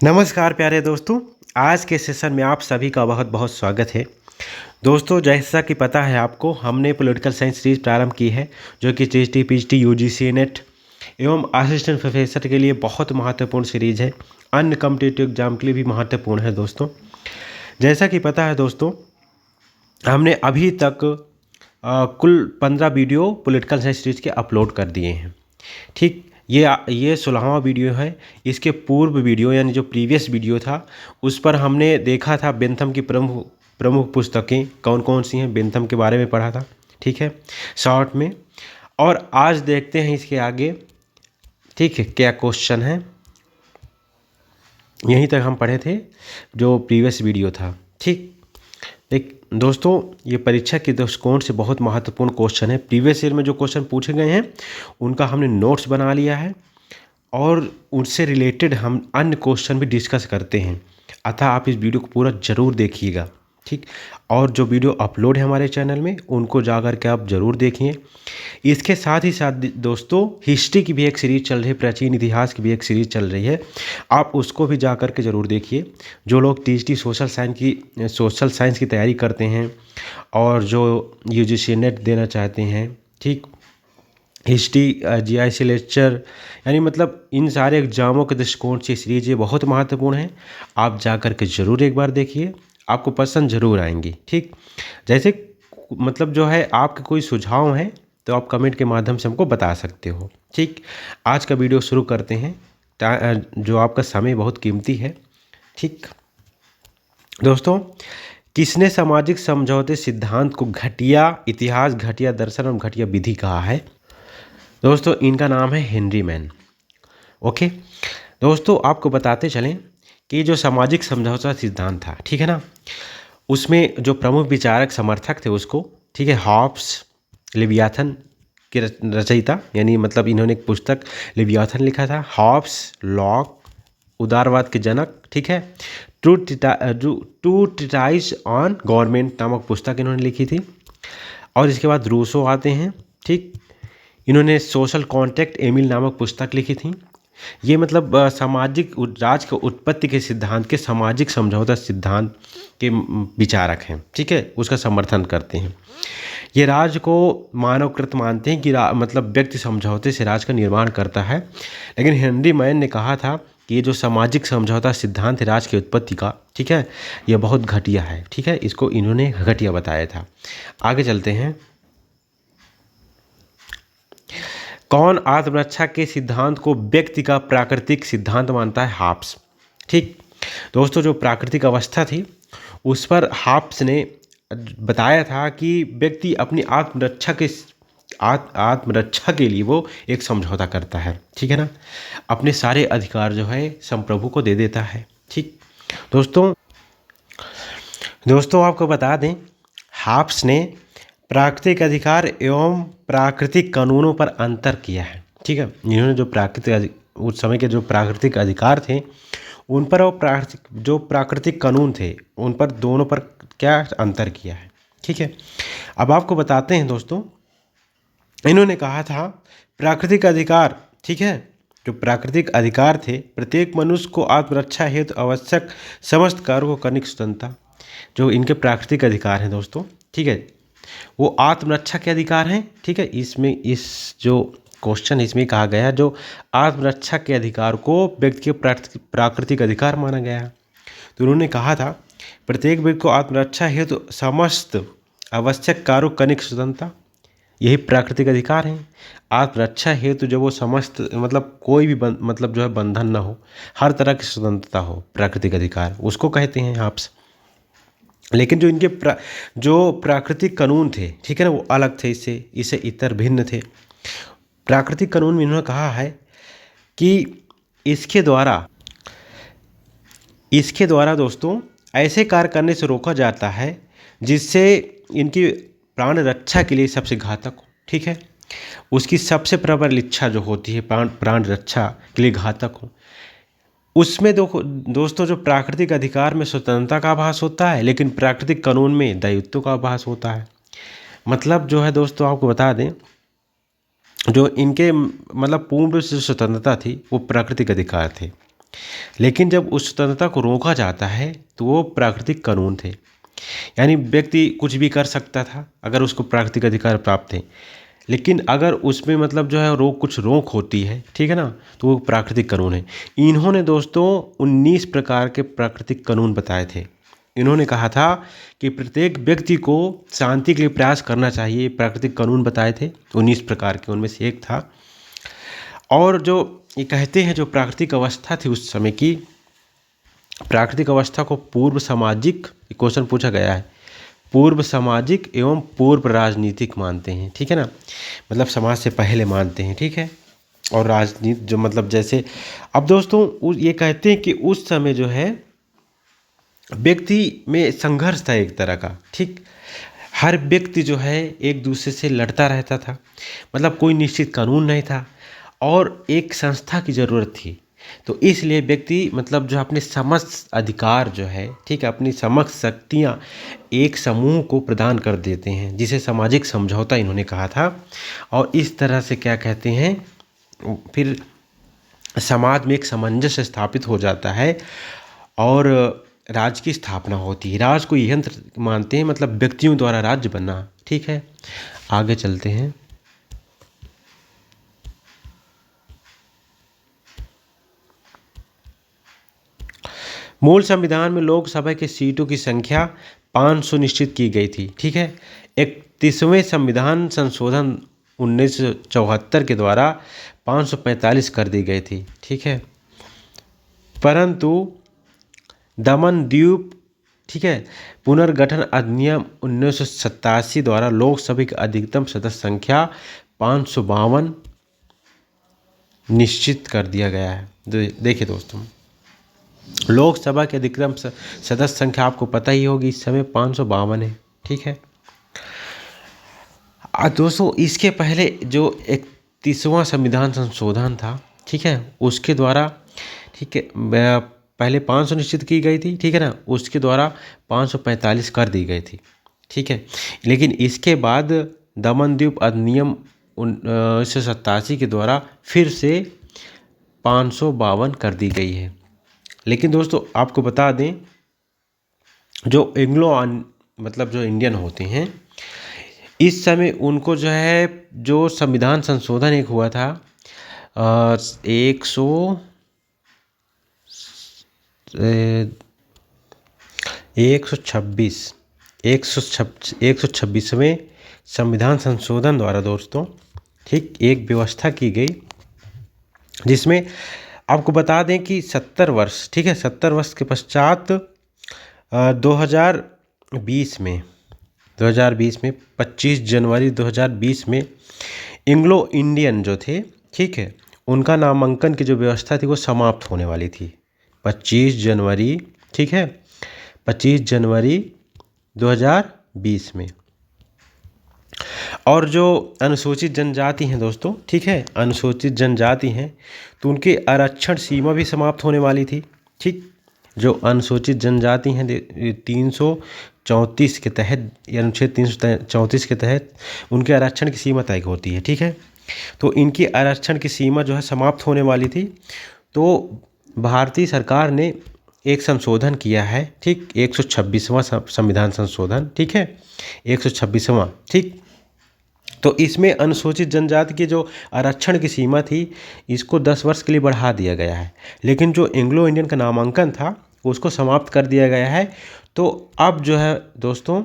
नमस्कार प्यारे दोस्तों, आज के सेशन में आप सभी का बहुत बहुत स्वागत है। दोस्तों, जैसा कि पता है आपको, हमने पॉलिटिकल साइंस सीरीज प्रारंभ की है जो कि टीएसटी, पीएचडी, यूजीसी नेट एवं असिस्टेंट प्रोफेसर के लिए बहुत महत्वपूर्ण सीरीज है। अन्य कॉम्पिटिटिव एग्जाम के लिए भी महत्वपूर्ण है। दोस्तों, जैसा कि पता है दोस्तों, हमने अभी तक कुल 15 वीडियो पॉलिटिकल साइंस सीरीज के अपलोड कर दिए हैं। ठीक, ये 16वां वीडियो है। इसके पूर्व वीडियो यानी जो प्रीवियस वीडियो था उस पर हमने देखा था बेंथम की प्रमुख प्रमुख पुस्तकें कौन कौन सी हैं, बेंथम के बारे में पढ़ा था। ठीक है, शॉर्ट में। और आज देखते हैं इसके आगे, ठीक है, क्या क्वेश्चन है। यहीं तक हम पढ़े थे जो प्रीवियस वीडियो था। ठीक, एक दोस्तों, ये परीक्षा के दृष्टिकोण से बहुत महत्वपूर्ण क्वेश्चन है। प्रीवियस ईयर में जो क्वेश्चन पूछे गए हैं उनका हमने नोट्स बना लिया है और उनसे रिलेटेड हम अन्य क्वेश्चन भी डिस्कस करते हैं। अतः आप इस वीडियो को पूरा ज़रूर देखिएगा। ठीक, और जो वीडियो अपलोड है हमारे चैनल में उनको जाकर के आप ज़रूर देखिए। इसके साथ ही साथ दोस्तों, हिस्ट्री की भी एक सीरीज़ चल रही है, प्राचीन इतिहास की भी एक सीरीज़ चल रही है। आप उसको भी जा कर के ज़रूर देखिए। जो लोग टीएसटी सोशल साइंस की तैयारी करते हैं और जो यूजीसी नेट देना चाहते हैं, ठीक, हिस्ट्री, जीआईसी लेक्चर, यानी मतलब इन सारे एग्जामों के दृष्टिकोण से सीरीज ये बहुत महत्वपूर्ण है। आप जा कर के ज़रूर एक बार देखिए, आपको पसंद ज़रूर आएंगी। ठीक, जैसे मतलब जो है आपके कोई सुझाव हैं तो आप कमेंट के माध्यम से हमको बता सकते हो। ठीक, आज का वीडियो शुरू करते हैं। जो आपका समय बहुत कीमती है। ठीक दोस्तों, किसने सामाजिक समझौते सिद्धांत को घटिया इतिहास, घटिया दर्शन और घटिया विधि कहा है? दोस्तों, इनका नाम है हेनरी मैन। ओके दोस्तों, आपको बताते चलें कि जो सामाजिक समझौता सिद्धांत था, ठीक है ना, उसमें जो प्रमुख विचारक समर्थक थे उसको, ठीक है, हॉब्स, लिवियाथन के रचयिता, यानी मतलब इन्होंने एक पुस्तक लिवियाथन लिखा था। हॉब्स, लॉक, उदारवाद के जनक, ठीक है, टू ट्रीटाइज ऑन गवर्नमेंट नामक पुस्तक इन्होंने लिखी थी। और इसके बाद रूसो आते हैं। ठीक, इन्होंने सोशल कॉन्ट्रैक्ट एमिल नामक पुस्तक लिखी थी। ये मतलब सामाजिक राज के उत्पत्ति के सिद्धांत के सामाजिक समझौता सिद्धांत के विचारक हैं। ठीक है, उसका समर्थन करते हैं। ये राज को मानवकृत मानते हैं कि मतलब व्यक्ति समझौते से राज का निर्माण करता है। लेकिन हेनरी मैन ने कहा था कि ये जो सामाजिक समझौता सिद्धांत है राज की उत्पत्ति का, ठीक है, ये बहुत घटिया है। ठीक है, इसको इन्होंने घटिया बताया था। आगे चलते हैं। कौन आत्मरक्षा के सिद्धांत को व्यक्ति का प्राकृतिक सिद्धांत मानता है? हॉब्स। ठीक दोस्तों, जो प्राकृतिक अवस्था थी उस पर हॉब्स ने बताया था कि व्यक्ति अपनी आत्मरक्षा के लिए वो एक समझौता करता है। ठीक है ना, अपने सारे अधिकार जो है संप्रभु को दे देता है। ठीक दोस्तों आपको बता दें, हॉब्स ने प्राकृतिक अधिकार एवं प्राकृतिक कानूनों पर अंतर किया है। ठीक है, इन्होंने जो उस समय के जो प्राकृतिक अधिकार थे उन पर और जो प्राकृतिक कानून थे उन पर, दोनों पर क्या अंतर किया है। ठीक है, अब आपको बताते हैं दोस्तों, इन्होंने कहा था प्राकृतिक अधिकार, ठीक है, जो प्राकृतिक अधिकार थे, प्रत्येक मनुष्य को आत्मरक्षा हेतु आवश्यक समस्त कार्यों को करने की स्वतंत्रता। जो इनके प्राकृतिक अधिकार हैं दोस्तों, ठीक है, वो आत्मरक्षा के अधिकार हैं। ठीक है, इसमें इस जो क्वेश्चन इसमें कहा गया, जो आत्मरक्षा के अधिकार को व्यक्ति के प्राकृतिक अधिकार माना गया है। तो उन्होंने कहा था प्रत्येक व्यक्ति को आत्मरक्षा हेतु समस्त आवश्यक कार्यों करने की स्वतंत्रता, यही प्राकृतिक अधिकार हैं। आत्मरक्षा हेतु जब वो समस्त मतलब कोई भी मतलब जो है बंधन ना हो, हर तरह की स्वतंत्रता हो, प्राकृतिक अधिकार उसको कहते हैं हॉब्स। लेकिन जो इनके जो प्राकृतिक कानून थे, ठीक है ना, वो अलग थे, इससे इतर भिन्न थे। प्राकृतिक कानून में इन्होंने कहा है कि इसके द्वारा दोस्तों ऐसे कार्य करने से रोका जाता है जिससे इनकी प्राण रक्षा के लिए सबसे घातक हो। ठीक है, उसकी सबसे प्रबल इच्छा जो होती है प्राण रक्षा के लिए घातक हो। उसमें दोस्तों जो प्राकृतिक अधिकार में स्वतंत्रता का आभास होता है, लेकिन प्राकृतिक कानून में दायित्व का आभास होता है। मतलब जो है दोस्तों, आपको बता दें, जो इनके मतलब पूर्ण रूप से स्वतंत्रता थी वो प्राकृतिक अधिकार थे। लेकिन जब उस स्वतंत्रता को रोका जाता है तो वो प्राकृतिक कानून थे, यानी व्यक्ति कुछ भी कर सकता था अगर उसको प्राकृतिक अधिकार प्राप्त थे। लेकिन अगर उसमें मतलब जो है कुछ रोक होती है, ठीक है ना, तो वो प्राकृतिक कानून है। इन्होंने दोस्तों 19 प्रकार के प्राकृतिक कानून बताए थे। इन्होंने कहा था कि प्रत्येक व्यक्ति को शांति के लिए प्रयास करना चाहिए। प्राकृतिक कानून बताए थे 19 प्रकार के, उनमें से एक था। और जो ये कहते हैं जो प्राकृतिक अवस्था थी उस समय की, प्राकृतिक अवस्था को पूर्व सामाजिक, क्वेश्चन पूछा गया है, पूर्व सामाजिक एवं पूर्व राजनीतिक मानते हैं, ठीक है ना, मतलब समाज से पहले मानते हैं, ठीक है। और राजनीति जो मतलब जैसे, अब दोस्तों ये कहते हैं कि उस समय जो है व्यक्ति में संघर्ष था एक तरह का, ठीक। हर व्यक्ति जो है एक दूसरे से लड़ता रहता था, मतलब कोई निश्चित कानून नहीं था और एक संस्था की ज़रूरत थी। तो इसलिए व्यक्ति मतलब जो अपने समस्त अधिकार जो है, ठीक है, अपनी समस्त शक्तियाँ एक समूह को प्रदान कर देते हैं, जिसे सामाजिक समझौता इन्होंने कहा था। और इस तरह से क्या कहते हैं, फिर समाज में एक सामंजस्य स्थापित हो जाता है और राज्य की स्थापना होती है। राज्य को यंत्र मानते हैं, मतलब व्यक्तियों द्वारा राज्य बनना, ठीक है। आगे चलते हैं। मूल संविधान में लोकसभा की सीटों की संख्या 500 निश्चित की गई थी, ठीक है। 31वें संविधान संशोधन 1974 के द्वारा 545 कर दी गई थी, ठीक है। परंतु दमन द्वीप, ठीक है, पुनर्गठन अधिनियम 1987 द्वारा लोकसभा की अधिकतम सदस्य संख्या 552 निश्चित कर दिया गया है। देखिए दोस्तों, लोकसभा की अधिकतम सदस्य संख्या आपको पता ही होगी, इस समय 552 है, ठीक है। दोस्तों इसके पहले जो 31वां संविधान संशोधन था, ठीक है, उसके द्वारा, ठीक है, पहले 500 निश्चित की गई थी, ठीक है ना, उसके द्वारा 545 कर दी गई थी, ठीक है। लेकिन इसके बाद दमनद्वीप अधिनियम 1987 के द्वारा फिर से 552 कर दी गई है। लेकिन दोस्तों आपको बता दें, जो एंग्लो मतलब जो इंडियन होते हैं, इस समय उनको जो है जो संविधान संशोधन एक हुआ था 126वें संविधान संशोधन द्वारा दोस्तों, ठीक, एक व्यवस्था की गई जिसमें आपको बता दें कि 70 वर्ष, ठीक है, 70 वर्ष के पश्चात 2020 में 25 जनवरी 2020 में एंग्लो इंडियन जो थे, ठीक है, उनका नामांकन की जो व्यवस्था थी वो समाप्त होने वाली थी 25 जनवरी, ठीक है, 25 जनवरी 2020 में। और जो अनुसूचित जनजाति हैं दोस्तों, ठीक है, अनुसूचित जनजाति हैं तो उनके आरक्षण सीमा भी समाप्त होने वाली थी, ठीक। जो अनुसूचित जनजाति हैं 334 के तहत, अनुच्छेद 334 के तहत उनके आरक्षण की सीमा तय होती है, ठीक है। तो इनकी आरक्षण की सीमा जो है समाप्त होने वाली थी। तो भारतीय सरकार ने एक संशोधन किया है, ठीक, 126वां संविधान संशोधन, ठीक है, 126वां, ठीक। तो इसमें अनुसूचित जनजाति की जो आरक्षण की सीमा थी इसको 10 वर्ष के लिए बढ़ा दिया गया है। लेकिन जो एंग्लो इंडियन का नामांकन था उसको समाप्त कर दिया गया है। तो अब जो है दोस्तों,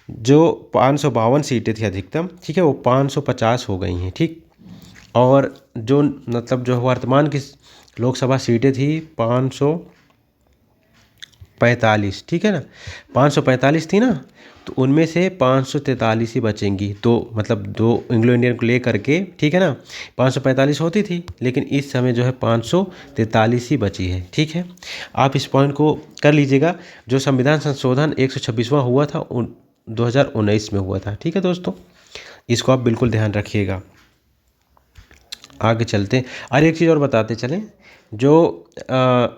जो 552 सीटें थी अधिकतम, ठीक है, वो 550 हो गई हैं, ठीक। और जो मतलब जो वर्तमान की लोकसभा सीटें थी 545, ठीक है ना, 545 थी ना, तो उनमें से 543 ही बचेंगी। तो मतलब दो एंग्लो इंडियन को ले करके, ठीक है ना, 545 होती थी, लेकिन इस समय जो है 543 ही बची है, ठीक है। आप इस पॉइंट को कर लीजिएगा। जो संविधान संशोधन 126वां हुआ था 2019 में हुआ था, ठीक है दोस्तों, इसको आप बिल्कुल ध्यान रखिएगा। आगे चलते हैं। और एक चीज़ और बताते चलें, जो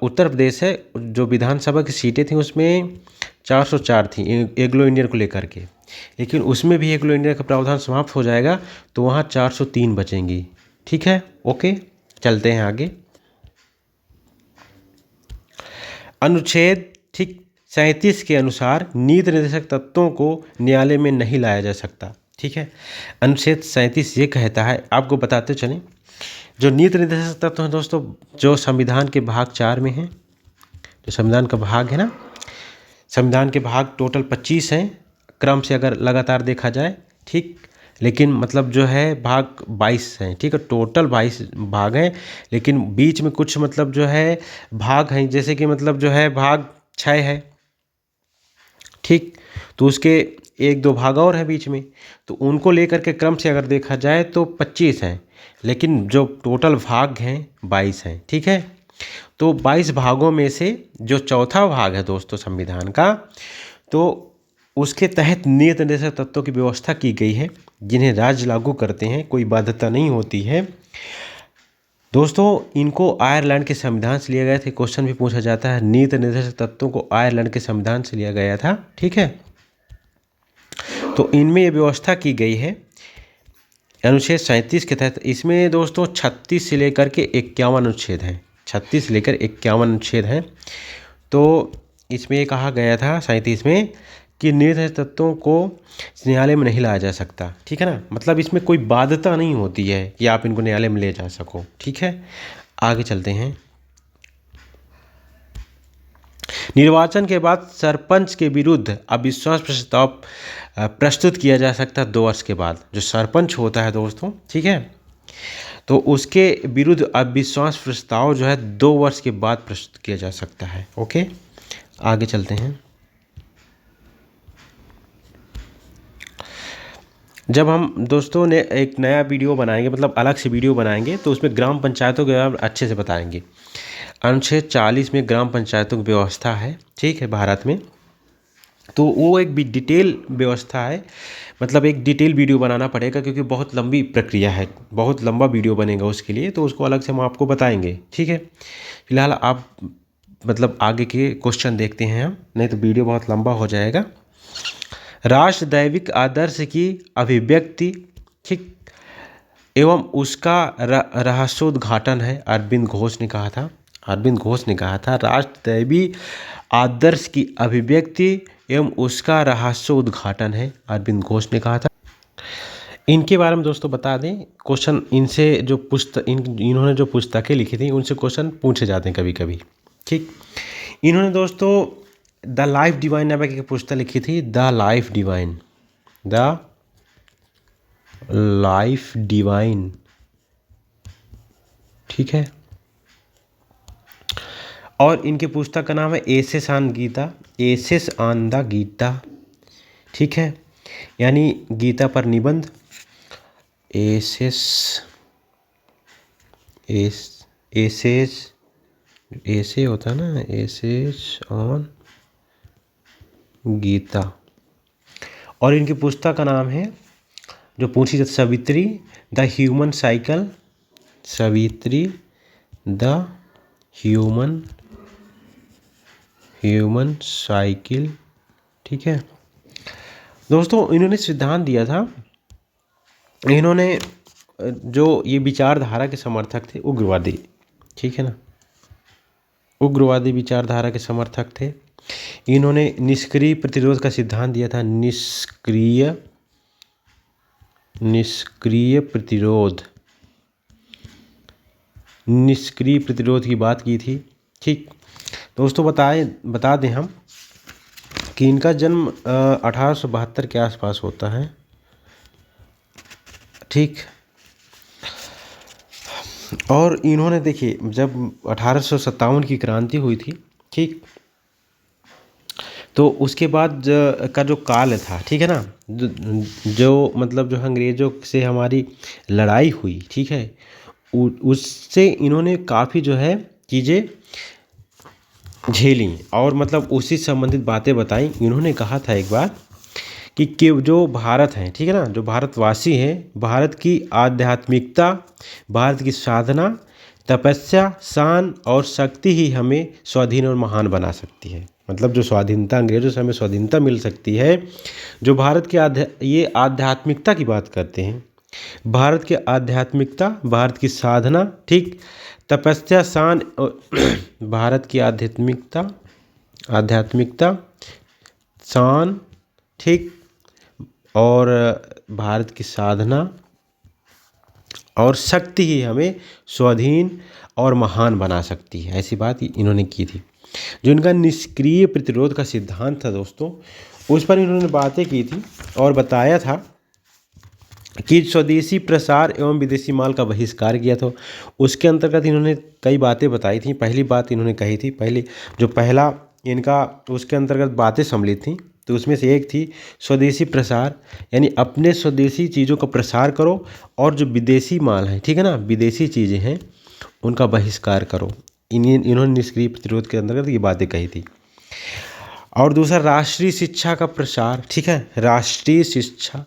उत्तर प्रदेश है, जो विधानसभा की सीटें थी उसमें 404 थी एंग्लो इंडियन को लेकर के, लेकिन उसमें भी एंग्लो इंडियन का प्रावधान समाप्त हो जाएगा तो वहाँ 403 बचेंगी, ठीक है। ओके, चलते हैं आगे। अनुच्छेद ठीक 37 के अनुसार नीति निर्देशक तत्वों को न्यायालय में नहीं लाया जा सकता। ठीक है, अनुच्छेद 37 ये कहता है, आपको बताते चलें, जो नीति निर्देशक तत्व हैं दोस्तों, जो संविधान के भाग 4 में हैं, जो संविधान का भाग है ना, संविधान के भाग टोटल 25 हैं क्रम से अगर लगातार देखा जाए। ठीक, लेकिन मतलब जो है भाग 22 हैं। ठीक है, टोटल 22 भाग हैं, लेकिन बीच में कुछ मतलब जो है भाग हैं, जैसे कि मतलब जो है भाग 6 है। ठीक, तो उसके 1-2 भाग और हैं बीच में, तो उनको लेकर के क्रम से अगर देखा जाए तो 25 हैं, लेकिन जो टोटल भाग हैं 22 हैं। ठीक है, तो 22 भागों में से जो चौथा भाग है दोस्तों संविधान का, तो उसके तहत नीति निर्देशक तत्वों की व्यवस्था की गई है, जिन्हें राज्य लागू करते हैं, कोई बाध्यता नहीं होती है। दोस्तों इनको आयरलैंड के संविधान से लिया गया था, क्वेश्चन भी पूछा जाता है, नीति निर्देशक तत्वों को आयरलैंड के संविधान से लिया गया था। ठीक है, तो इनमें ये व्यवस्था की गई है अनुच्छेद 37 के तहत। इसमें दोस्तों 36 से लेकर के 51 अनुच्छेद हैं, 36 से लेकर 51 अनुच्छेद हैं। तो इसमें ये कहा गया था 37 में कि निर्धारित तत्वों को न्यायालय में नहीं लाया जा सकता। ठीक है ना, मतलब इसमें कोई बाध्यता नहीं होती है कि आप इनको न्यायालय में ले जा सको। ठीक है, आगे चलते हैं। निर्वाचन के बाद सरपंच के विरुद्ध अविश्वास प्रस्ताव प्रस्तुत किया जा सकता है 2 वर्ष के बाद। जो सरपंच होता है दोस्तों, ठीक है, तो उसके विरुद्ध अविश्वास प्रस्ताव जो है 2 वर्ष के बाद प्रस्तुत किया जा सकता है। ओके, आगे चलते हैं। जब हम दोस्तों ने एक नया वीडियो बनाएंगे, मतलब अलग से वीडियो बनाएंगे, तो उसमें ग्राम पंचायतों के बारे में अच्छे से बताएंगे। अनुच्छेद 40 में ग्राम पंचायतों की व्यवस्था है, ठीक है, भारत में। तो वो एक भी डिटेल व्यवस्था है, मतलब एक डिटेल वीडियो बनाना पड़ेगा, क्योंकि बहुत लंबी प्रक्रिया है, बहुत लंबा वीडियो बनेगा उसके लिए, तो उसको अलग से हम आपको बताएंगे। ठीक है, फिलहाल आप मतलब आगे के क्वेश्चन देखते हैं हम, नहीं तो वीडियो बहुत लंबा हो जाएगा। राष्ट्र दैविक आदर्श की अभिव्यक्ति, ठीक, एवं उसका रहस्योद्घाटन है, अरविंद घोष ने कहा था। अरविंद घोष ने कहा था राष्ट्र दैवी आदर्श की अभिव्यक्ति एवं उसका रहस्योद्घाटन है, अरविंद घोष ने कहा था। इनके बारे में दोस्तों बता दें, क्वेश्चन इनसे जो इन्होंने जो पुस्तकें लिखी थी उनसे क्वेश्चन पूछे जाते हैं कभी कभी। ठीक, इन्होंने दोस्तों द लाइफ डिवाइन नामक एक पुस्तक लिखी थी, द लाइफ डिवाइन। ठीक है, और इनके पुस्तक का नाम है एसेस ऑन द गीता। ठीक है, यानी गीता पर निबंध। एसे होता है ना, एसेस ऑन गीता। और इनकी पुस्तक का नाम है, जो पूछी जाती, Savitri the human cycle. Savitri the human cycle. ठीक है दोस्तों, इन्होंने सिद्धांत दिया था, इन्होंने जो ये विचारधारा के समर्थक थे, उग्रवादी, ठीक है ना, उग्रवादी विचारधारा के समर्थक थे। इन्होंने निष्क्रिय प्रतिरोध का सिद्धांत दिया था, निष्क्रिय प्रतिरोध की बात की थी। ठीक दोस्तों, बता दें हम कि इनका जन्म 1872 के आसपास होता है। ठीक, और इन्होंने देखिए, जब 1857 की क्रांति हुई थी, ठीक, तो उसके बाद का जो काल था, ठीक है ना, जो मतलब जो अंग्रेज़ों से हमारी लड़ाई हुई, ठीक है, उससे इन्होंने काफ़ी जो है चीज़ें झेली, और मतलब उसी संबंधित बातें बताई। इन्होंने कहा था एक बार कि जो भारत है, ठीक है ना, जो भारतवासी हैं, भारत की आध्यात्मिकता, भारत की साधना, तपस्या, शान और शक्ति ही हमें स्वाधीन और महान बना सकती है। मतलब जो स्वाधीनता, अंग्रेजों से हमें स्वाधीनता मिल सकती है, जो भारत की ये आध्यात्मिकता की बात करते हैं, भारत की आध्यात्मिकता, भारत की साधना, ठीक, तपस्या, शान और भारत की आध्यात्मिकता, आध्यात्मिकता, शान, ठीक, और भारत की साधना और शक्ति ही हमें स्वाधीन और महान बना सकती है, ऐसी बात इन्होंने की थी। जो इनका निष्क्रिय प्रतिरोध का सिद्धांत था दोस्तों, उस पर इन्होंने बातें की थी और बताया था कि स्वदेशी प्रसार एवं विदेशी माल का बहिष्कार किया था। उसके अंतर्गत इन्होंने कई बातें बताई थी। पहली बात इन्होंने कही थी, पहला इनका उसके अंतर्गत बातें सम्मिलित थी, तो उसमें से एक थी स्वदेशी प्रसार, यानी अपने स्वदेशी चीज़ों का प्रसार करो, और जो विदेशी माल है, ठीक है ना, विदेशी चीज़ें हैं उनका बहिष्कार करो। इन्होंने निष्क्रिय प्रतिरोध के अंतर्गत ये बातें कही थी। और दूसरा राष्ट्रीय शिक्षा का प्रसार, ठीक है, राष्ट्रीय शिक्षा,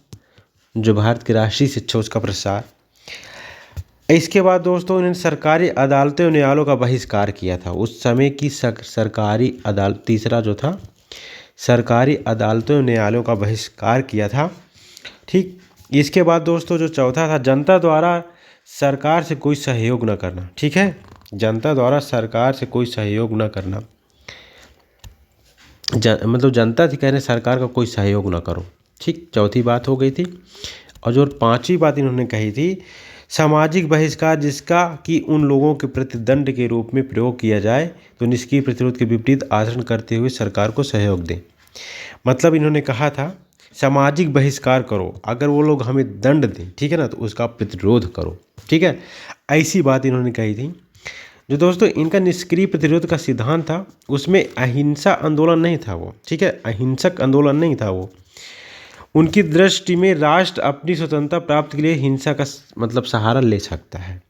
जो भारत की राष्ट्रीय शिक्षा उसका प्रसार। इसके बाद दोस्तों इन्होंने सरकारी अदालतें और न्यायालयों का बहिष्कार किया था। उस समय की सरकारी अदालत, तीसरा जो था सरकारी अदालतों और न्यायालयों का बहिष्कार किया था, ठीक। इसके बाद दोस्तों जो चौथा था जनता द्वारा सरकार से कोई सहयोग न करना, ठीक है, जनता द्वारा सरकार से कोई सहयोग न करना, मतलब जनता थी, कह रहे सरकार का कोई सहयोग न करो, ठीक, चौथी बात हो गई थी। और जो पांचवी बात इन्होंने कही थी सामाजिक बहिष्कार, जिसका कि उन लोगों के प्रति दंड के रूप में प्रयोग किया जाए, तो निष्क्रिय प्रतिरोध के विपरीत आचरण करते हुए सरकार को सहयोग दें। मतलब इन्होंने कहा था सामाजिक बहिष्कार करो, अगर वो लोग हमें दंड दें, ठीक है ना, तो उसका प्रतिरोध करो, ठीक है, ऐसी बात इन्होंने कही थी। जो दोस्तों इनका निष्क्रिय प्रतिरोध का सिद्धांत था, उसमें अहिंसा आंदोलन नहीं था वो, ठीक है, अहिंसक आंदोलन नहीं था वो। उनकी दृष्टि में राष्ट्र अपनी स्वतंत्रता प्राप्ति के लिए हिंसा का मतलब सहारा ले सकता है।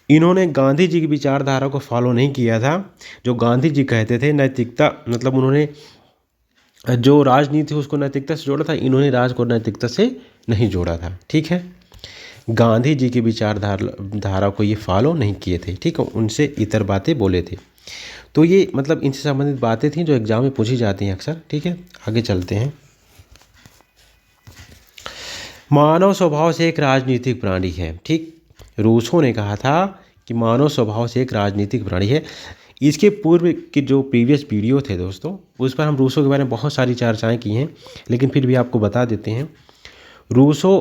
इन्होंने गांधी जी की विचारधारा को फॉलो नहीं किया था। जो गांधी जी कहते थे नैतिकता, मतलब उन्होंने जो राजनीति उसको नैतिकता से जोड़ा था, इन्होंने राज को नैतिकता से नहीं जोड़ा था, ठीक है। गांधी जी की विचारधारा को ये फॉलो नहीं किए थे, ठीक है, उनसे इतर बातें बोले थे। तो ये मतलब इनसे संबंधित बातें थी जो एग्जाम में पूछी जाती हैं अक्सर, ठीक है। आगे चलते हैं। मानव स्वभाव से एक राजनीतिक प्राणी है, ठीक। रूसो ने कहा था कि मानव स्वभाव से एक राजनीतिक प्राणी है। इसके पूर्व के जो प्रीवियस वीडियो थे दोस्तों, उस पर हम रूसो के बारे में बहुत सारी चर्चाएं की हैं, लेकिन फिर भी आपको बता देते हैं। रूसो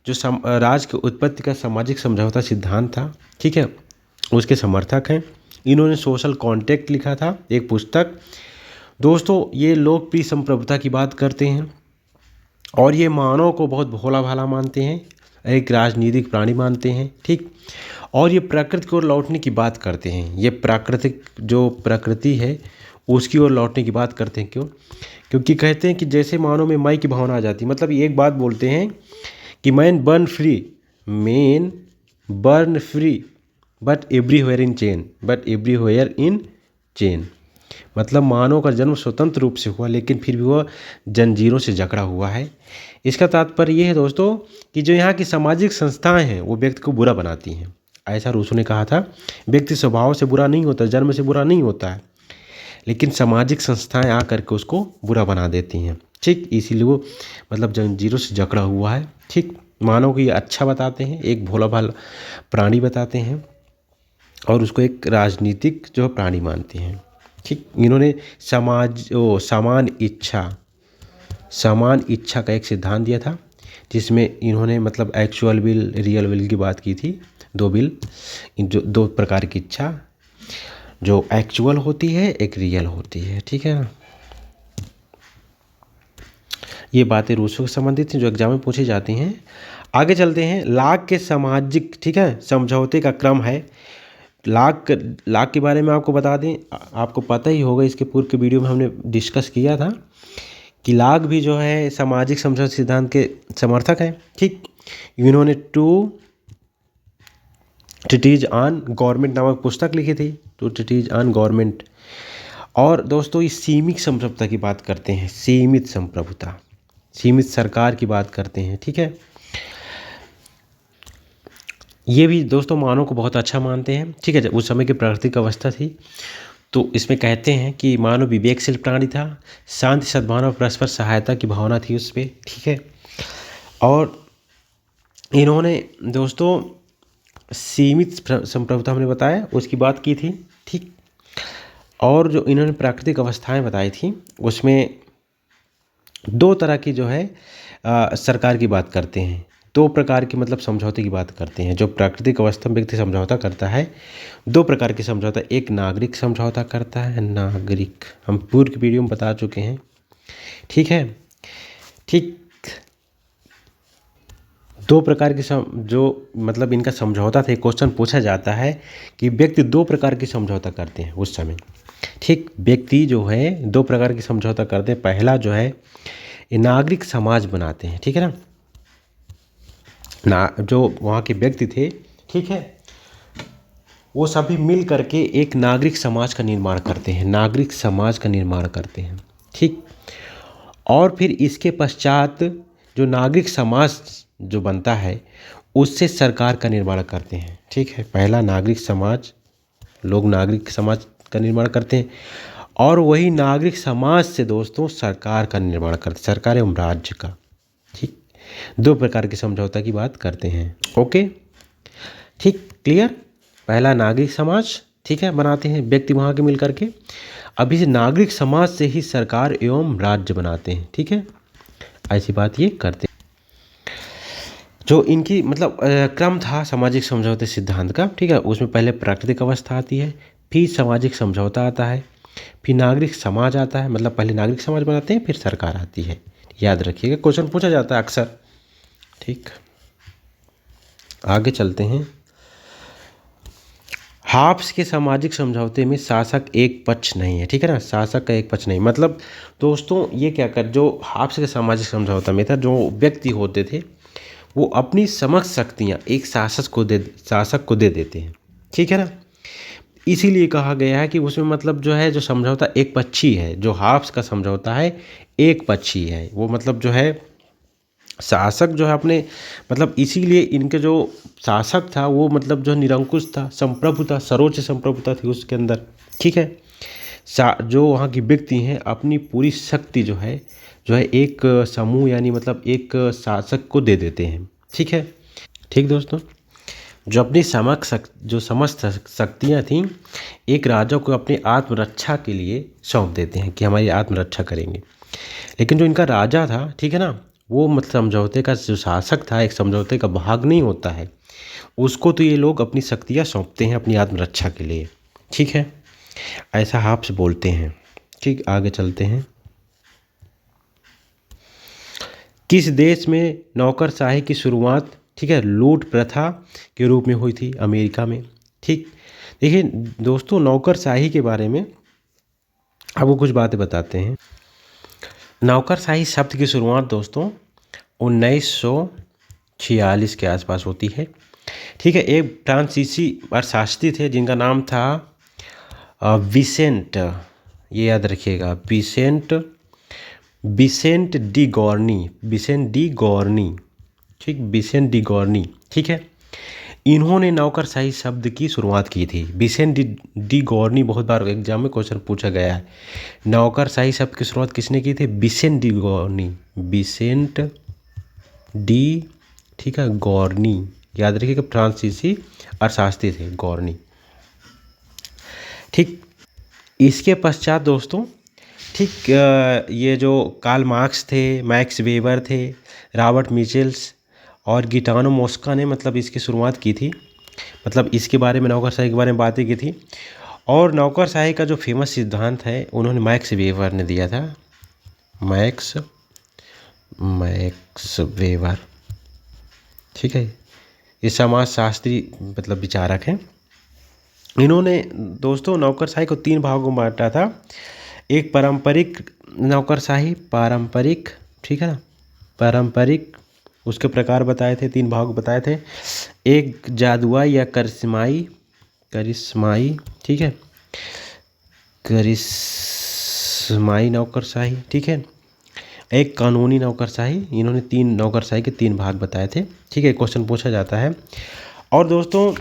जो राज की उत्पत्ति का सामाजिक समझौता सिद्धांत था, ठीक है, उसके समर्थक हैं। इन्होंने सोशल कॉन्ट्रैक्ट लिखा था, एक पुस्तक। दोस्तों ये लोकप्रिय संप्रभुता की बात करते हैं, और ये मानव को बहुत भोला भाला मानते हैं, एक राजनीतिक प्राणी मानते हैं, ठीक। और ये प्रकृति की ओर लौटने की बात करते हैं। ये प्राकृतिक जो प्रकृति है उसकी ओर लौटने की बात करते हैं। क्यों? क्योंकि कहते हैं कि जैसे मानव में मैं की भावना आ जाती है। मतलब एक बात बोलते हैं कि man burn free but everywhere in chain. मतलब मानव का जन्म स्वतंत्र रूप से हुआ, लेकिन फिर भी वह जंजीरों से जकड़ा हुआ है। इसका तात्पर्य ये है दोस्तों कि जो यहाँ की सामाजिक संस्थाएं हैं वो व्यक्ति को बुरा बनाती हैं। ऐसा रूसो ने कहा था। व्यक्ति स्वभाव से बुरा नहीं होता, जन्म से बुरा नहीं होता है, लेकिन सामाजिक संस्थाएं आकर के उसको बुरा बना देती हैं, ठीक। इसीलिए वो मतलब जंजीरों से जकड़ा हुआ है, ठीक। मानव को ये अच्छा बताते हैं, एक भोला भाला प्राणी बताते हैं, और उसको एक राजनीतिक जो प्राणी मानते हैं, ठीक। इन्होंने समान इच्छा का एक सिद्धांत दिया था, जिसमें इन्होंने मतलब एक्चुअल विल, रियल विल की बात की थी। दो विल, जो दो प्रकार की इच्छा, जो एक्चुअल होती है, एक रियल होती है, ठीक है ना। ये बातें रूसो से संबंधित हैं जो एग्जाम में पूछी जाती हैं। आगे चलते हैं। लाग के सामाजिक, ठीक है, समझौते का क्रम है। लाग के बारे में आपको बता दें, आपको पता ही होगा, इसके पूर्व के वीडियो में हमने डिस्कस किया था कि लाग भी जो है सामाजिक समझौता सिद्धांत के समर्थक हैं, ठीक। इन्होंने 2 ट्रीटीज ऑन गवर्नमेंट नामक पुस्तक लिखी थी, 2 ट्रीटीज ऑन गवर्नमेंट। और दोस्तों ये सीमित संप्रभुता की बात करते हैं, सीमित संप्रभुता, सीमित सरकार की बात करते हैं, ठीक है। ये भी दोस्तों मानव को बहुत अच्छा मानते हैं, ठीक है। जब उस समय की प्राकृतिक अवस्था थी, तो इसमें कहते हैं कि मानव विवेकशील प्राणी था, शांति सद्भावना परस्पर सहायता की भावना थी उस पर, ठीक है। और इन्होंने दोस्तों सीमित संप्रभुता हमने बताया उसकी बात की थी, ठीक। और जो इन्होंने प्राकृतिक अवस्थाएं बताई थी उसमें दो तरह की जो है सरकार की बात करते हैं, दो प्रकार की मतलब समझौते की बात करते हैं। जो प्राकृतिक अवस्था में व्यक्ति समझौता करता है, दो प्रकार के समझौता, एक नागरिक समझौता करता है, नागरिक हम पूर्व की वीडियो में बता चुके हैं, ठीक है। ठीक, दो प्रकार की जो मतलब इनका समझौता था, क्वेश्चन पूछा जाता है कि व्यक्ति दो प्रकार की समझौता करते हैं उस समय, ठीक। व्यक्ति जो है दो प्रकार की समझौता करते हैं। पहला जो है ये नागरिक समाज बनाते हैं, ठीक है ना, जो वहाँ के व्यक्ति थे, ठीक है, वो सभी मिल करके एक नागरिक समाज का निर्माण करते हैं, नागरिक समाज का निर्माण करते हैं, ठीक। और फिर इसके पश्चात जो नागरिक समाज जो बनता है उससे सरकार का निर्माण करते हैं, ठीक है। पहला नागरिक समाज, लोग नागरिक समाज का निर्माण करते हैं और वही नागरिक समाज से दोस्तों सरकार का निर्माण करते, सरकार एवं राज्य का, ठीक। दो प्रकार के समझौता की बात करते हैं, ओके, ठीक, क्लियर। पहला नागरिक समाज, ठीक है, बनाते हैं व्यक्ति वहाँ के मिल करके। अभी से नागरिक समाज से ही सरकार एवं राज्य बनाते हैं, ठीक है, ऐसी बात ये करते हैं। जो इनकी मतलब क्रम था सामाजिक समझौते सिद्धांत का, ठीक है, उसमें पहले प्राकृतिक अवस्था आती है, फिर सामाजिक समझौता आता है, फिर नागरिक समाज आता है, मतलब पहले नागरिक समाज बनाते हैं फिर सरकार आती है, याद रखिएगा, क्वेश्चन पूछा जाता है अक्सर, ठीक। आगे चलते हैं। हाब्स के सामाजिक समझौते में शासक एक पक्ष नहीं है, ठीक है ना, शासक का एक पक्ष नहीं, मतलब दोस्तों ये क्या कर, जो हाब्स के सामाजिक समझौता में था, जो व्यक्ति होते थे वो अपनी समस्त शक्तियाँ एक शासक को दे देते हैं, ठीक है ना। इसीलिए कहा गया है कि उसमें मतलब जो है जो समझौता एक पक्षी है, जो हाब्स का समझौता है एक पक्षी है, वो मतलब जो है शासक जो है अपने मतलब, इसीलिए इनके जो शासक था वो मतलब जो निरंकुश था, संप्रभु था, सर्वोच्च संप्रभुता थी उसके अंदर, ठीक है। जो वहाँ की व्यक्ति हैं अपनी पूरी शक्ति जो है एक समूह यानी मतलब एक शासक को दे देते हैं, ठीक है, ठीक दोस्तों। जो अपनी जो समस्त शक्तियाँ थीं एक राजा को अपनी आत्मरक्षा के लिए सौंप देते हैं कि हमारी आत्मरक्षा करेंगे। लेकिन जो इनका राजा था, ठीक है ना, वो मतलब समझौते का जो शासक था, एक समझौते का भाग नहीं होता है, उसको तो ये लोग अपनी शक्तियाँ सौंपते हैं अपनी आत्मरक्षा के लिए, ठीक है, ऐसा हाब्स बोलते हैं, ठीक। आगे चलते हैं। किस देश में नौकरशाही की शुरुआत, ठीक है, लूट प्रथा के रूप में हुई थी? अमेरिका में, ठीक। देखिए दोस्तों, नौकरशाही के बारे में आपको कुछ बातें बताते हैं। नौकरशाही शब्द की शुरुआत दोस्तों 1946 के आसपास होती है, ठीक है। एक फ्रांसीसी अर्थशास्त्री थे जिनका नाम था विसेंट, ये याद रखिएगा, विसेंट डी गॉर्नी, ठीक, विसेंट डी गॉर्नी, ठीक है। इन्होंने नौकरशाही शब्द की शुरुआत की थी। विसेंट डी गॉर्नी, बहुत बार एग्जाम में क्वेश्चन पूछा गया है, नौकरशाही शब्द की शुरुआत किसने की थी? विसेंट डी गॉर्नी, विसेंट डी, ठीक है, गॉर्नी, याद रखिएगा, फ्रांसीसी अर्थशास्त्री थे गॉर्नी, ठीक। इसके पश्चात दोस्तों, ठीक, ये जो कार्ल मार्क्स थे, मैक्स वेबर थे, रॉबर्ट मिचेल्स और गिटानो मोस्का ने मतलब इसकी शुरुआत की थी, मतलब इसके बारे में, नौकरशाही के बारे में बातें की थी। और नौकरशाही का जो फेमस सिद्धांत है उन्होंने मैक्स वेबर ने दिया था, मैक्स वेबर, ठीक है, ये समाजशास्त्री मतलब विचारक हैं। इन्होंने दोस्तों नौकरशाही को तीन भागों में बांटा था, एक पारंपरिक नौकरशाही, पारंपरिक, ठीक है ना, पारंपरिक, उसके प्रकार बताए थे, तीन भाग बताए थे, एक जादुई या करिश्माई, ठीक है, करिश्माई नौकरशाही, ठीक है, एक कानूनी नौकरशाही। इन्होंने तीन नौकरशाही के तीन भाग बताए थे, ठीक है, क्वेश्चन पूछा जाता है। और दोस्तों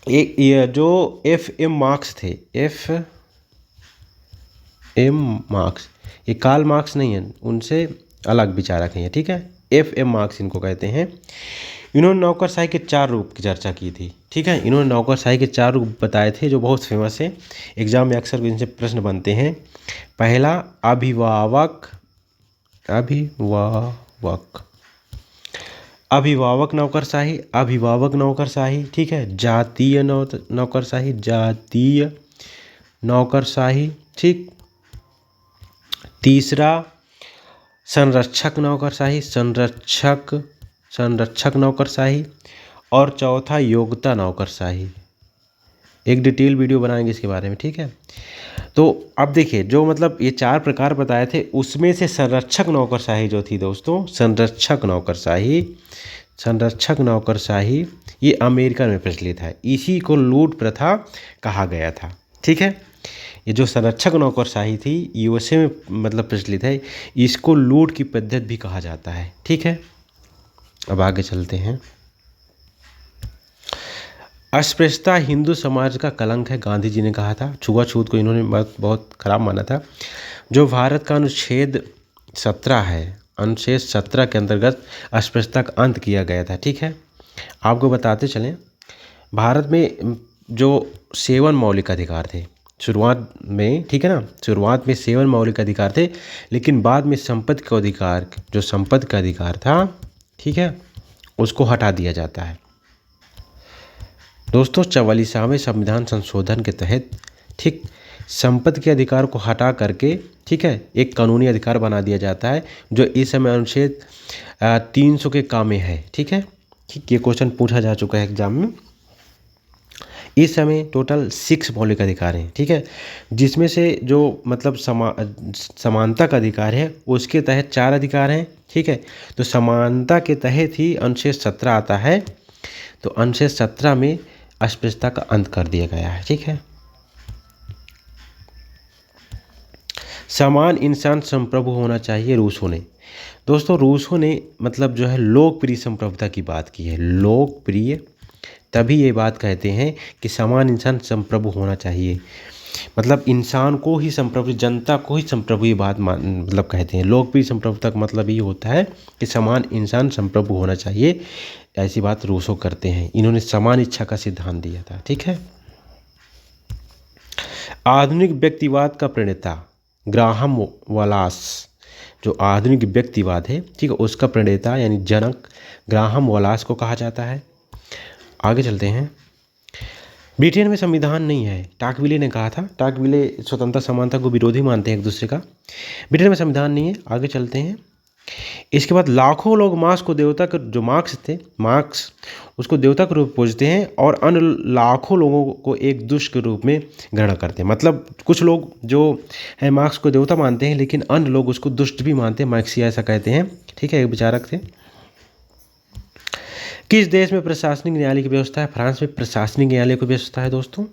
एक ये जो FM मार्क्स थे, FM मार्क्स, ये कार्ल मार्क्स नहीं है, उनसे अलग विचारक हैं, ठीक है, FM मार्क्स इनको कहते हैं। इन्होंने नौकरशाही के 4 रूप की चर्चा की थी। ठीक है, इन्होंने नौकरशाही के 4 रूप बताए थे जो बहुत फेमस है, एग्जाम में अक्सर इनसे प्रश्न बनते हैं। पहला अभिभावक अभिभावक नौकरशाही, अभिभावक नौकरशाही। ठीक है, जातीय नौकरशाही, जातीय नौकरशाही। ठीक, तीसरा संरक्षक नौकरशाही, संरक्षक नौकरशाही। और चौथा योग्यता नौकरशाही। एक डिटेल वीडियो बनाएंगे इसके बारे में। ठीक है, तो अब देखिए जो मतलब ये 4 प्रकार बताए थे उसमें से संरक्षक नौकरशाही जो थी दोस्तों, संरक्षक नौकरशाही ये अमेरिका में प्रचलित है। इसी को लूट प्रथा कहा गया था। ठीक है, ये जो संरक्षक नौकरशाही थी यूएसए में मतलब प्रचलित है, इसको लूट की पद्धति भी कहा जाता है। ठीक है, अब आगे चलते हैं। अस्पृश्यता हिंदू समाज का कलंक है, गांधी जी ने कहा था। छुआछूत को इन्होंने बहुत खराब माना था। जो भारत का अनुच्छेद 17 है, अनुच्छेद 17 के अंतर्गत अस्पृश्यता का अंत किया गया था। ठीक है, आपको बताते चलें, भारत में जो 7 मौलिक अधिकार थे शुरुआत में। ठीक है ना, शुरुआत में 7 मौलिक अधिकार थे, लेकिन बाद में संपत्ति का अधिकार, जो संपत्ति का अधिकार था, ठीक है, उसको हटा दिया जाता है। दोस्तों 44वें संविधान संशोधन के तहत ठीक संपत्ति के अधिकार को हटा करके ठीक है एक कानूनी अधिकार बना दिया जाता है, जो इस समय अनुच्छेद 300 के काम में है। ठीक है, ठीक, ये क्वेश्चन पूछा जा चुका है एग्जाम में। इस समय टोटल 6 मौलिक अधिकार हैं। ठीक है, जिसमें से जो मतलब समानता का अधिकार है उसके तहत 4 अधिकार हैं। ठीक है, तो समानता के तहत ही अनुच्छेद 17 आता है। तो अनुच्छेद 17 में अस्पृश्यता का अंत कर दिया गया है। ठीक है, समान इंसान संप्रभु होना चाहिए रूसों ने। दोस्तों रूसों ने मतलब जो है लोकप्रिय संप्रभुता की बात की है। लोकप्रिय, तभी ये बात कहते हैं कि समान इंसान संप्रभु होना चाहिए। मतलब इंसान को ही संप्रभु, जनता को ही संप्रभु, ये बात मतलब कहते हैं। लोकप्रिय संप्रभुता का मतलब ये होता है कि समान इंसान संप्रभु होना चाहिए, ऐसी बात रूसो करते हैं। इन्होंने समान इच्छा का सिद्धांत दिया था। ठीक है, आधुनिक व्यक्तिवाद का प्रणेता ग्राहम वॉलास, जो आधुनिक व्यक्तिवाद है ठीक है उसका प्रणेता यानी जनक ग्राहम वॉलास को कहा जाता है। आगे चलते हैं। ब्रिटेन में संविधान नहीं है, टाकविले ने कहा था। टाकविले स्वतंत्रता समानता को विरोधी मानते हैं एक दूसरे का। ब्रिटेन में संविधान नहीं है। आगे चलते हैं। इसके बाद लाखों लोग मार्क्स को देवता के, जो मार्क्स थे, मार्क्स उसको देवता के रूप में पूजते हैं और अन्य लाखों लोगों को एक दुष्ट के रूप में ग्रहण करते हैं। मतलब कुछ लोग जो है मार्क्स को देवता मानते हैं, लेकिन अन्य लोग उसको दुष्ट भी मानते हैं। मार्क्सिया ऐसा कहते हैं। ठीक है, एक विचारक थे। किस देश में प्रशासनिक न्यायालय की व्यवस्था है? फ्रांस में प्रशासनिक न्यायालय की व्यवस्था है दोस्तों।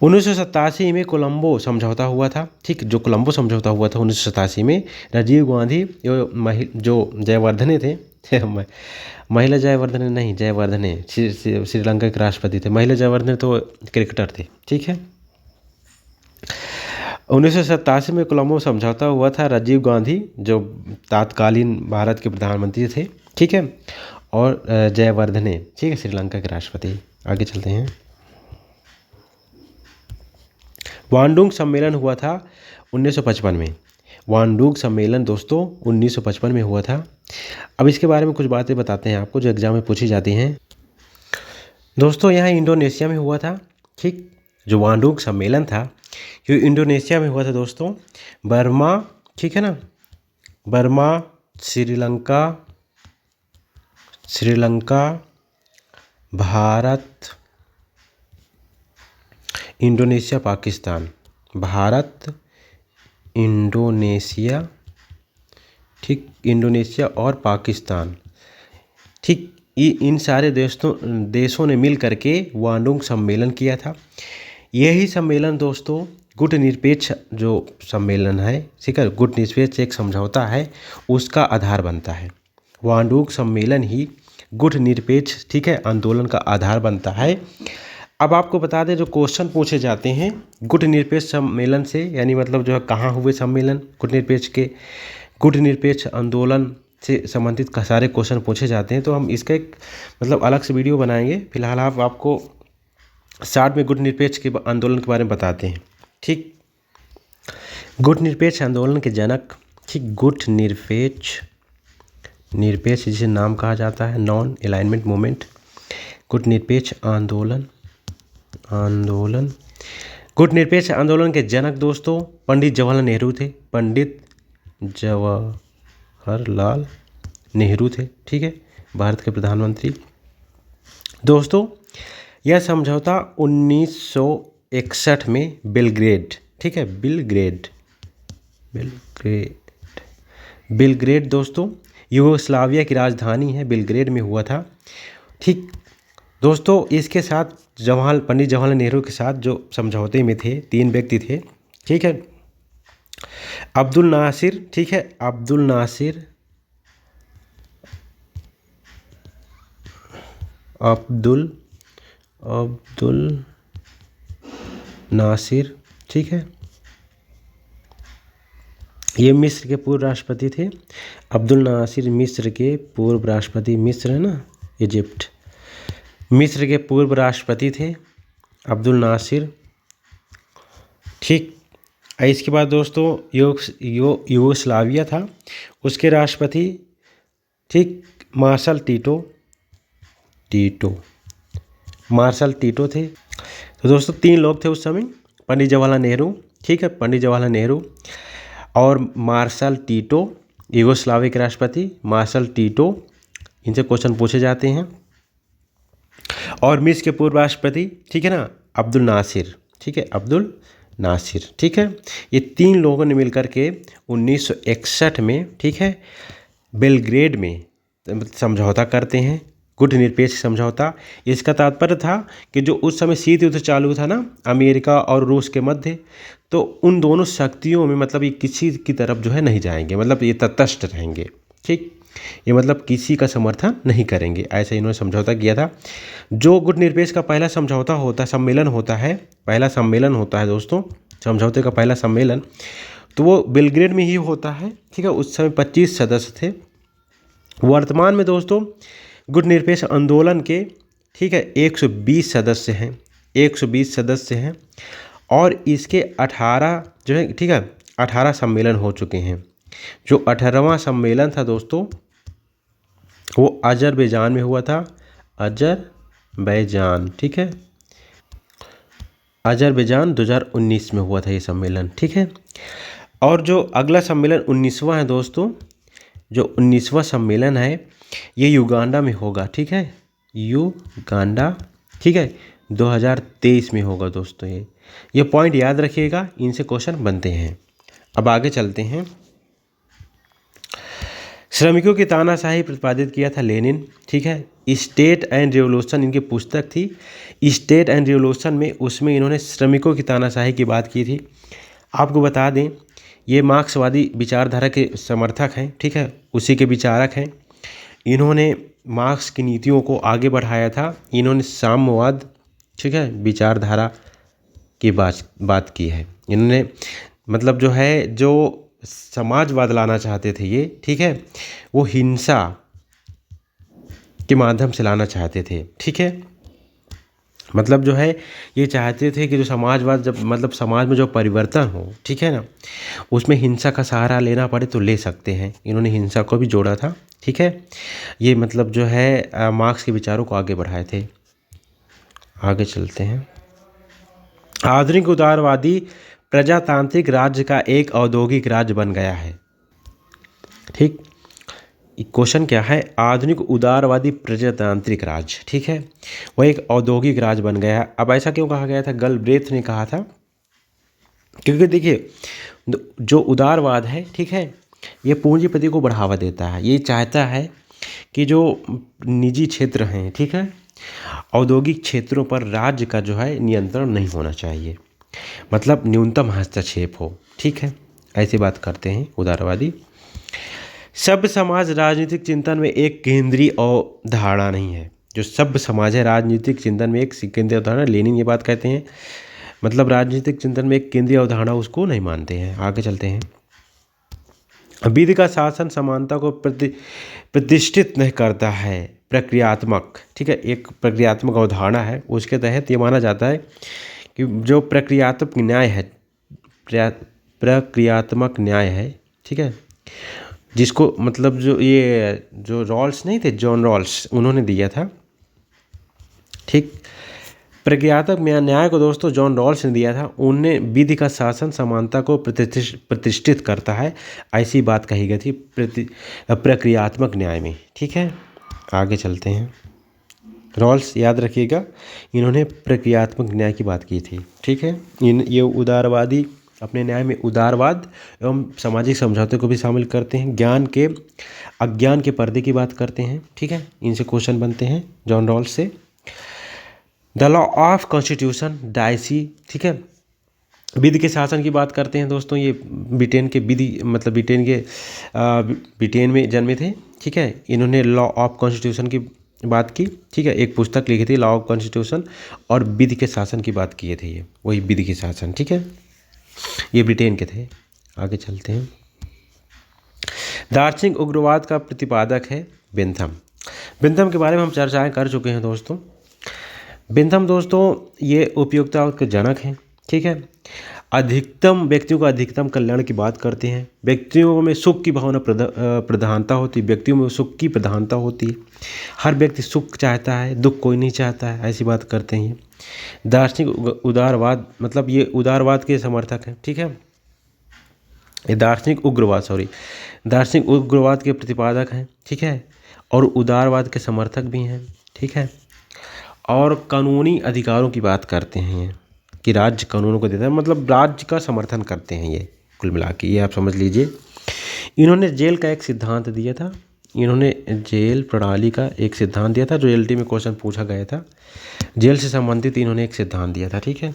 1987 में कोलंबो समझौता हुआ था। ठीक, जो कोलंबो समझौता हुआ था 1987 में, राजीव गांधी जो जयवर्धने थे महिला जयवर्धने नहीं, जयवर्धने श्रीलंका के राष्ट्रपति थे। महिला जयवर्धने तो क्रिकेटर थे। ठीक है, 1987 में कोलंबो समझौता हुआ था। राजीव गांधी जो तत्कालीन भारत के प्रधानमंत्री थे, ठीक है, और जयवर्धने ठीक है श्रीलंका के राष्ट्रपति। आगे चलते हैं। वांडुंग सम्मेलन हुआ था 1955 में। वांडुंग सम्मेलन दोस्तों 1955 में हुआ था। अब इसके बारे में कुछ बातें बताते हैं आपको जो एग्जाम में पूछी जाती हैं। दोस्तों यहाँ इंडोनेशिया में हुआ था। ठीक, जो वांडुंग सम्मेलन था ये इंडोनेशिया में हुआ था दोस्तों। बर्मा, ठीक है ना, Burma, Sri Lanka, Bharat, Indonesia, Pakistan, Bharat, Indonesia, ठीक, इंडोनेशिया और पाकिस्तान, ठीक, इन सारे देशों ने मिल करके वांडुंग सम्मेलन किया था। यही सम्मेलन दोस्तों गुटनिरपेक्ष जो सम्मेलन है, ठीक है, गुटनिरपेक्ष एक समझौता है, उसका आधार बनता है। वांडुंग सम्मेलन ही गुटनिरपेक्ष ठीक है आंदोलन का आधार बनता है। अब आपको बता दें जो क्वेश्चन पूछे जाते हैं गुटनिरपेक्ष सम्मेलन से, यानी मतलब जो है कहाँ हुए सम्मेलन गुटनिरपेक्ष के, गुटनिरपेक्ष आंदोलन से संबंधित सारे क्वेश्चन पूछे जाते हैं। तो हम इसका एक मतलब अलग से वीडियो बनाएंगे। फिलहाल आपको शॉर्ट में गुट निरपेक्ष के आंदोलन के बारे में बताते हैं। ठीक, गुट निरपेक्ष आंदोलन के जनक, ठीक, गुट निरपेक्ष जिसे नाम कहा जाता है नॉन अलाइनमेंट मूवमेंट, गुट निरपेक्ष आंदोलन गुट निरपेक्ष आंदोलन के जनक दोस्तों पंडित जवाहरलाल नेहरू थे। पंडित जवाहरलाल नेहरू थे, ठीक है, भारत के प्रधानमंत्री। दोस्तों यह समझौता 1961 में बेलग्रेड, ठीक है, बेलग्रेड दोस्तों यूगोस्लाविया की राजधानी है, बेलग्रेड में हुआ था। ठीक दोस्तों, इसके साथ पंडित जवाहरलाल नेहरू के साथ जो समझौते में थे 3 व्यक्ति थे, ठीक है, अब्दुल नासिर, ठीक है, अब्दुल नासिर, ठीक है, ये मिस्र के पूर्व राष्ट्रपति थे। अब्दुल नासिर मिस्र के पूर्व राष्ट्रपति, मिस्र है ना, इजिप्ट, मिस्र के पूर्व राष्ट्रपति थे अब्दुल नासिर। ठीक, इसके बाद दोस्तों यूगोस्लाविया था, उसके राष्ट्रपति, ठीक, मार्शल टीटो थे। तो दोस्तों 3 लोग थे उस समय, पंडित जवाहरलाल नेहरू, ठीक है, पंडित जवाहरलाल नेहरू और मार्शल टीटो, यूगोस्लाविया के राष्ट्रपति मार्शल टीटो, इनसे क्वेश्चन पूछे जाते हैं। और मिस्र के पूर्व राष्ट्रपति, ठीक है ना, अब्दुल नासिर, ठीक है, अब्दुल नासिर, ठीक है, ये 3 लोगों ने मिलकर के 1961 में, ठीक है, बेलग्रेड में समझौता करते हैं, गुट निरपेक्ष समझौता। इसका तात्पर्य था कि जो उस समय शीत युद्ध चालू था ना अमेरिका और रूस के मध्य, तो उन दोनों शक्तियों में मतलब ये किसी की तरफ जो है नहीं जाएंगे, मतलब ये तटस्थ रहेंगे। ठीक, ये मतलब किसी का समर्थन नहीं करेंगे, ऐसा इन्होंने समझौता किया था। जो गुट निरपेक्ष का पहला समझौता होता है, सम्मेलन होता है, पहला सम्मेलन होता है दोस्तों, समझौते का पहला सम्मेलन, तो वो बेलग्रेड में ही होता है। ठीक है, उस समय 25 सदस्य थे। वर्तमान में दोस्तों गुट निरपेक्ष आंदोलन के, ठीक है, 120 सदस्य हैं, 120 सदस्य हैं और इसके 18 जो है, ठीक है, 18 सम्मेलन हो चुके हैं। जो 18वां सम्मेलन था दोस्तों वो अजरबैजान में हुआ था, अजरबैजान, ठीक है, अजरबैजान 2019 में हुआ था ये सम्मेलन। ठीक है, और जो अगला सम्मेलन 19वां है दोस्तों, जो 19वां सम्मेलन है ये युगांडा में होगा। ठीक है, युगांडा, ठीक है, 2023 में होगा दोस्तों। ये पॉइंट याद रखिएगा, इनसे क्वेश्चन बनते हैं। अब आगे चलते हैं। श्रमिकों की तानाशाही प्रतिपादित किया था लेनिन। ठीक है, स्टेट एंड रिवोल्यूशन इनकी पुस्तक थी, स्टेट एंड रिवोल्यूशन में, उसमें इन्होंने श्रमिकों की तानाशाही की बात की थी। आपको बता दें ये मार्क्सवादी विचारधारा के समर्थक हैं, ठीक है, उसी के विचारक हैं। इन्होंने मार्क्स की नीतियों को आगे बढ़ाया था। इन्होंने साम्यवाद, ठीक है, विचारधारा की बात की है। इन्होंने मतलब जो है, जो समाजवाद लाना चाहते थे ये, ठीक है, वो हिंसा के माध्यम से लाना चाहते थे। ठीक है, मतलब जो है ये चाहते थे कि जो समाजवाद, जब मतलब समाज में जो परिवर्तन हो, ठीक है ना, उसमें हिंसा का सहारा लेना पड़े तो ले सकते हैं। इन्होंने हिंसा को भी जोड़ा था। ठीक है, ये मतलब जो है मार्क्स के विचारों को आगे बढ़ाए थे। आगे चलते हैं। आधुनिक उदारवादी प्रजातांत्रिक राज्य का एक औद्योगिक राज्य बन गया है। ठीक, क्वेश्चन क्या है, आधुनिक उदारवादी प्रजातांत्रिक राज्य, ठीक है, वह एक औद्योगिक राज्य बन गया है। अब ऐसा क्यों कहा गया था? गलब्रेथ ने कहा था, क्योंकि देखिए जो उदारवाद है, ठीक है, ये पूंजीपति को बढ़ावा देता है। ये चाहता है कि जो निजी क्षेत्र हैं, ठीक है, औद्योगिक क्षेत्रों पर राज्य का जो है नियंत्रण नहीं होना चाहिए, मतलब न्यूनतम हस्तक्षेप हो। ठीक है, ऐसी बात करते हैं उदारवादी। सभ्य समाज राजनीतिक चिंतन में एक केंद्रीय अवधारणा नहीं है। जो सभ्य समाज है राजनीतिक चिंतन में एक केंद्रीय अवधारणा, लेनिन ये बात कहते हैं, मतलब राजनीतिक चिंतन में एक केंद्रीय अवधारणा उसको नहीं मानते हैं। आगे चलते हैं। विधि का शासन समानता को प्रतिष्ठित नहीं करता है। प्रक्रियात्मक, ठीक है, एक प्रक्रियात्मक अवधारणा है, उसके तहत ये माना जाता है कि जो प्रक्रियात्मक न्याय है, प्रक्रियात्मक न्याय है, ठीक है, जिसको मतलब जो रॉल्स नहीं थे, जॉन रॉल्स, उन्होंने दिया था, ठीक। प्रक्रियात्मक न्याय को दोस्तों जॉन रॉल्स ने दिया था। उनने विधि का शासन समानता को प्रतिष्ठित करता है, ऐसी बात कही गई थी प्रक्रियात्मक न्याय में, ठीक है। आगे चलते हैं। रॉल्स याद रखिएगा, इन्होंने प्रक्रियात्मक न्याय की बात की थी, ठीक है। ये उदारवादी अपने न्याय में उदारवाद एवं सामाजिक समझौते को भी शामिल करते हैं। अज्ञान के पर्दे की बात करते हैं, ठीक है। इनसे क्वेश्चन बनते हैं जॉन रॉल्स से। The law of constitution dicey, ठीक है, विधि के शासन की बात करते हैं दोस्तों। ये ब्रिटेन के ब्रिटेन में जन्मे थे, ठीक है। इन्होंने लॉ ऑफ कॉन्स्टिट्यूशन की बात की, ठीक है, एक पुस्तक लिखी थी लॉ ऑफ कॉन्स्टिट्यूशन, और विधि के शासन की बात किए थे, ये वही विधि के शासन, ठीक है। ये ब्रिटेन के थे। आगे चलते हैं। दार्शनिक उग्रवाद का प्रतिपादक है बेंथम। बेंथम के बारे में हम चर्चाएं कर चुके हैं दोस्तों। बेंथम दोस्तों ये उपयोगिता के जनक हैं, ठीक है। व्यक्तियों का अधिकतम कल्याण की बात करते हैं। व्यक्तियों में सुख की भावना प्रधानता होती है, व्यक्तियों में सुख की प्रधानता होती है। हर व्यक्ति सुख चाहता है, दुख कोई नहीं चाहता है, ऐसी बात करते हैं। दार्शनिक उदारवाद, मतलब ये उदारवाद के समर्थक हैं, ठीक है। ये दार्शनिक उग्रवाद के प्रतिपादक हैं, ठीक है, और उदारवाद के समर्थक भी हैं, ठीक है। और कानूनी अधिकारों की बात करते हैं ये, कि राज्य कानूनों को देता है, मतलब राज्य का समर्थन करते हैं ये, कुल मिला के ये आप समझ लीजिए। इन्होंने जेल का एक सिद्धांत दिया था, इन्होंने जेल प्रणाली का एक सिद्धांत दिया था, जो एलटी में क्वेश्चन पूछा गया था। जेल से संबंधित इन्होंने एक सिद्धांत दिया था, ठीक है।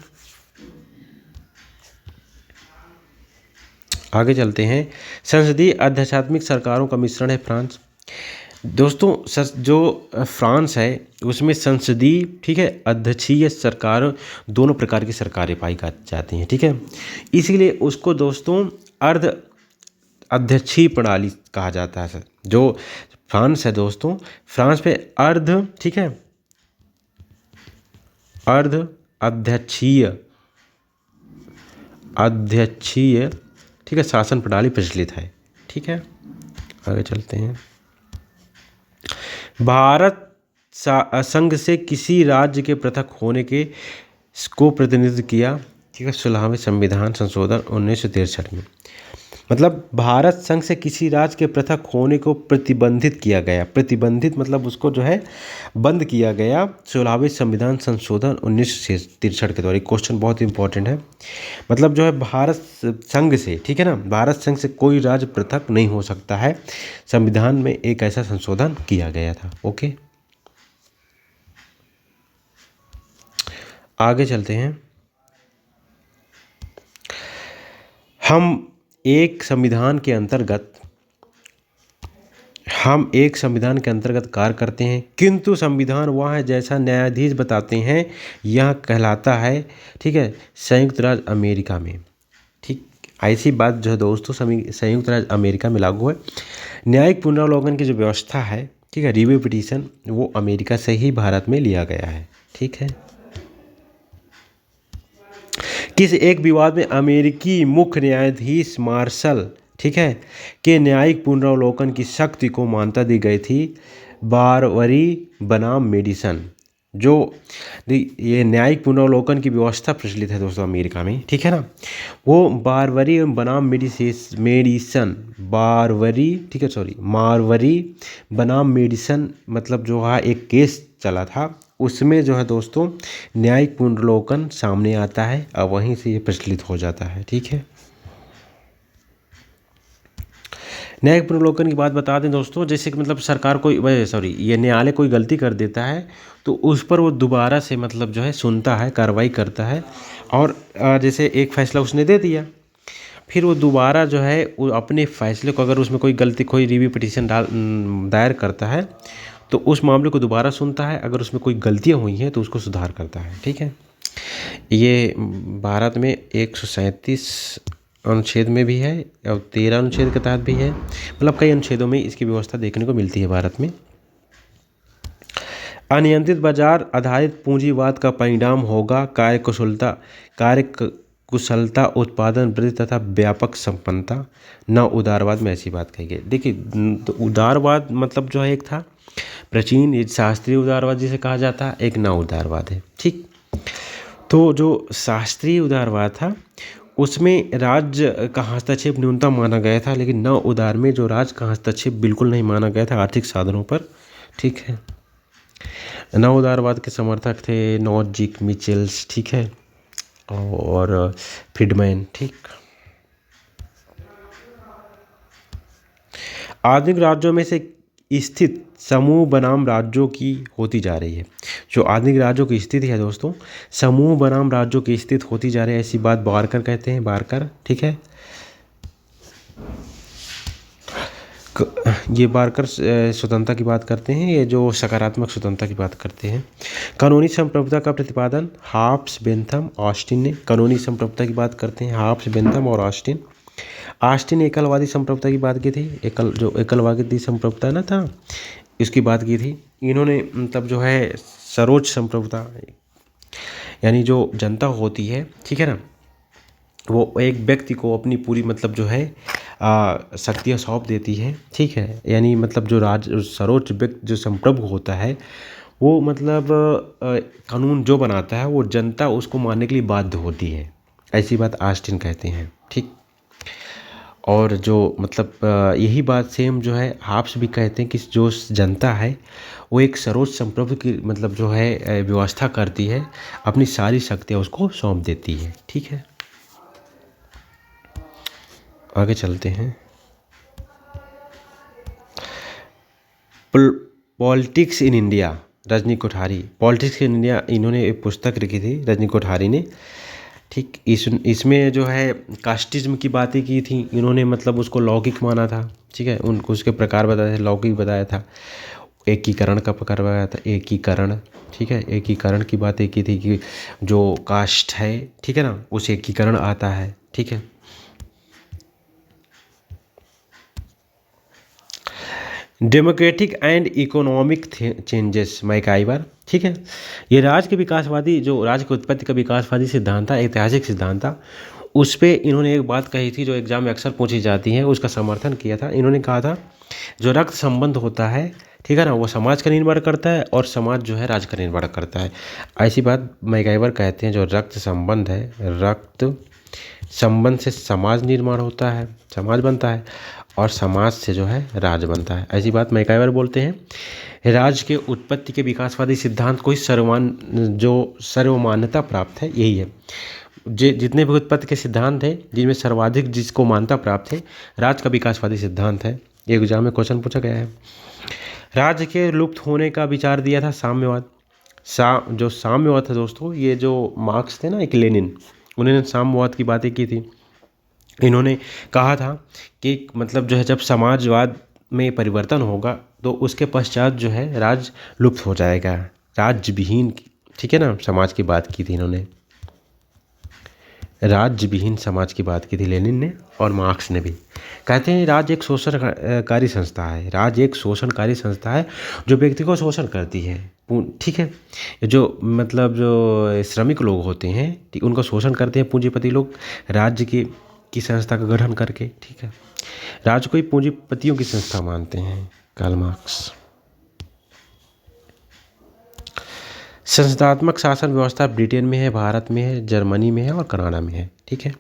आगे चलते हैं। संसदीय आध्यात्मिक सरकारों का मिश्रण है फ्रांस। दोस्तों जो फ्रांस है उसमें संसदीय, ठीक है, अध्यक्षीय सरकार, दोनों प्रकार की सरकारें पाई जाती हैं, ठीक है। इसीलिए उसको दोस्तों अर्ध अध्यक्षीय प्रणाली कहा जाता है। जो फ्रांस है दोस्तों, फ्रांस पे ठीक है, अर्ध अध्यक्षीय ठीक है, शासन प्रणाली प्रचलित है, ठीक है। आगे चलते हैं। भारत संघ से किसी राज्य के पृथक होने को प्रतिनिधित्व किया, ठीक है, 16वें संविधान संशोधन 1963 में। मतलब भारत संघ से किसी राज्य के पृथक होने को प्रतिबंधित किया गया। प्रतिबंधित मतलब उसको जो है बंद किया गया 16वें संविधान संशोधन 1963 के द्वारा। क्वेश्चन बहुत इंपॉर्टेंट है। मतलब जो है भारत संघ से, ठीक है ना, भारत संघ से कोई राज्य पृथक नहीं हो सकता है। संविधान में एक ऐसा संशोधन किया गया था। ओके, आगे चलते हैं। हम एक संविधान के अंतर्गत कार्य करते हैं, किंतु संविधान वह है जैसा न्यायाधीश बताते हैं, यह कहलाता है, ठीक है, संयुक्त राज्य अमेरिका में। ठीक, ऐसी बात जो है दोस्तों संयुक्त राज्य अमेरिका में लागू है। न्यायिक पुनरावलोकन की जो व्यवस्था है, ठीक है, रिव्यू पिटीशन, वो अमेरिका से ही भारत में लिया गया है। ठीक है। किस एक विवाद में अमेरिकी मुख्य न्यायाधीश मार्शल, ठीक है, के न्यायिक पुनरावलोकन की शक्ति को मान्यता दी गई थी? बारवरी बनाम मेडिसन। जो ये न्यायिक पुनरावलोकन की व्यवस्था प्रचलित है दोस्तों अमेरिका में, ठीक है ना, वो बारवरी बनाम मेडिसन, मारवरी बनाम मेडिसन, मतलब जो है एक केस चला था, उसमें जो है दोस्तों न्यायिक पुनरावलोकन सामने आता है और वहीं से ये प्रचलित हो जाता है। ठीक है। न्यायिक पुनरावलोकन की बात बता दें दोस्तों, जैसे कि मतलब सरकार कोई ये न्यायालय कोई गलती कर देता है तो उस पर वो दोबारा से मतलब जो है सुनता है, कार्रवाई करता है, और जैसे एक फैसला उसने दे दिया, फिर वो दोबारा जो है वो अपने फैसले को, अगर उसमें कोई गलती, कोई रिव्यू पिटीशन दायर करता है तो उस मामले को दोबारा सुनता है, अगर उसमें कोई गलतियाँ हुई हैं तो उसको सुधार करता है। ठीक है। ये भारत में 137 अनुच्छेद में भी है और 13 अनुच्छेद के तहत भी है, मतलब कई अनुच्छेदों में इसकी व्यवस्था देखने को मिलती है भारत में। अनियंत्रित बाजार आधारित पूंजीवाद का परिणाम होगा कार्यकुशलता, उत्पादन वृद्धि तथा व्यापक संपन्नता, न उदारवाद में ऐसी बात कही गई। देखिए, तो उदारवाद मतलब जो है एक था प्राचीन शास्त्रीय उदारवाद जिसे कहा जाता है, एक नव उदारवाद है। ठीक, तो जो शास्त्रीय उदारवाद था उसमें राज्य का हस्तक्षेप न्यूनतम माना गया था, लेकिन नव उदार में जो राज्य का हस्तक्षेप बिल्कुल नहीं माना गया था आर्थिक साधनों पर। ठीक है, नव उदारवाद के समर्थक थे नॉर्जिक मिचेल्स, ठीक है, और फ्रीडमैन। ठीक, आधुनिक राज्यों में से स्थित समूह बनाम राज्यों की होती जा रही है। जो आधुनिक राज्यों की स्थिति है दोस्तों, समूह बनाम राज्यों की स्थिति होती जा रही है, ऐसी बात बारकर कहते हैं, बारकर। ठीक है, ये बारकर स्वतंत्रता की बात करते हैं, ये जो सकारात्मक स्वतंत्रता की बात करते हैं। कानूनी संप्रभुता का प्रतिपादन हाब्स, बेंथम, ऑस्टिन ने कानूनी संप्रभुता की बात करते हैं, हाब्स, बेंथम और ऑस्टिन। ऑस्टिन एकलवादी संप्रभुता की बात की थी, एकलवादी संप्रभुता ना था, इसकी बात की थी। इन्होंने मतलब जो है सरोज संप्रभुता, यानी जो जनता होती है, ठीक है ना, वो एक व्यक्ति को अपनी पूरी मतलब जो है शक्तियाँ सौंप देती है। ठीक है, यानी मतलब जो सर्वोच्च व्यक्ति जो संप्रभु होता है वो मतलब कानून जो बनाता है वो जनता उसको मानने के लिए बाध्य होती है, ऐसी बात ऑस्टिन कहते हैं। ठीक, और जो मतलब यही बात सेम जो है हाब्स भी कहते हैं कि जो जनता है वो एक सर्वोच्च संप्रभु की मतलब जो है व्यवस्था करती है, अपनी सारी शक्तियाँ उसको सौंप देती है। ठीक है, आगे चलते हैं। Politics in India, Rajni Kothari, politics in India, इन्होंने एक पुस्तक लिखी थी रजनी कोठारी ने। ठीक, इसमें जो है कास्टिज्म की बातें की थी इन्होंने, मतलब उसको लौकिक माना था। ठीक है, उनको उसके प्रकार बताए थे, लौकिक बताया था, एकीकरण का प्रकार बताया था, एकीकरण। ठीक है, एकीकरण की बातें की थी कि जो कास्ट है, ठीक है ना, उस एकीकरण आता है। ठीक है, democratic and economic changes, MacIver. ठीक है, ये राज्य के विकासवादी, जो राज्य की उत्पत्ति का विकासवादी सिद्धांत था, ऐतिहासिक सिद्धांत था, उस पर इन्होंने एक बात कही थी जो एग्जाम में अक्सर पूछी जाती है, उसका समर्थन किया था। इन्होंने कहा था जो रक्त संबंध होता है, ठीक है ना, वो समाज का निर्माण करता है और समाज जो है राज्य का निर्माण करता है, ऐसी बात मैकाइवर कहते हैं। जो रक्त संबंध है, रक्त संबंध से समाज निर्माण होता है, समाज बनता है, और समाज से जो है राज्य बनता है, ऐसी बात मैकाइवर बोलते हैं। राज्य के उत्पत्ति के विकासवादी सिद्धांत को ही सर्वमान्यता प्राप्त है, यही है। जितने भी उत्पत्ति के सिद्धांत हैं जिनमें सर्वाधिक जिसको मान्यता प्राप्त है, राज्य का विकासवादी सिद्धांत है। ये एग्जाम में क्वेश्चन पूछा गया है। राज्य के लुप्त होने का विचार दिया था साम्यवाद। जो साम्यवाद था दोस्तों, ये जो मार्क्स थे ना, एक लेनिन, उन्होंने साम्यवाद की बातें की थी। इन्होंने कहा था कि मतलब जो है जब समाजवाद में परिवर्तन होगा तो उसके पश्चात जो है राज्य लुप्त हो जाएगा, राज्य विहीन, ठीक है ना, समाज की बात की थी इन्होंने, राज्य विहीन समाज की बात की थी लेनिन ने और मार्क्स ने भी। कहते हैं राज्य एक शोषणकारी संस्था है, राज्य एक शोषणकारी संस्था है जो व्यक्ति को शोषण करती है। ठीक है, जो मतलब जो श्रमिक लोग होते हैं, ठीक, उनका शोषण करते हैं पूंजीपति लोग राज्य की संस्था का गठन करके। ठीक है, राज्य को ही पूंजीपतियों की संस्था मानते हैं, कार्ल मार्क्स। संस्थात्मक शासन व्यवस्था ब्रिटेन में है, भारत में है, जर्मनी में है और कनाडा में है। ठीक है,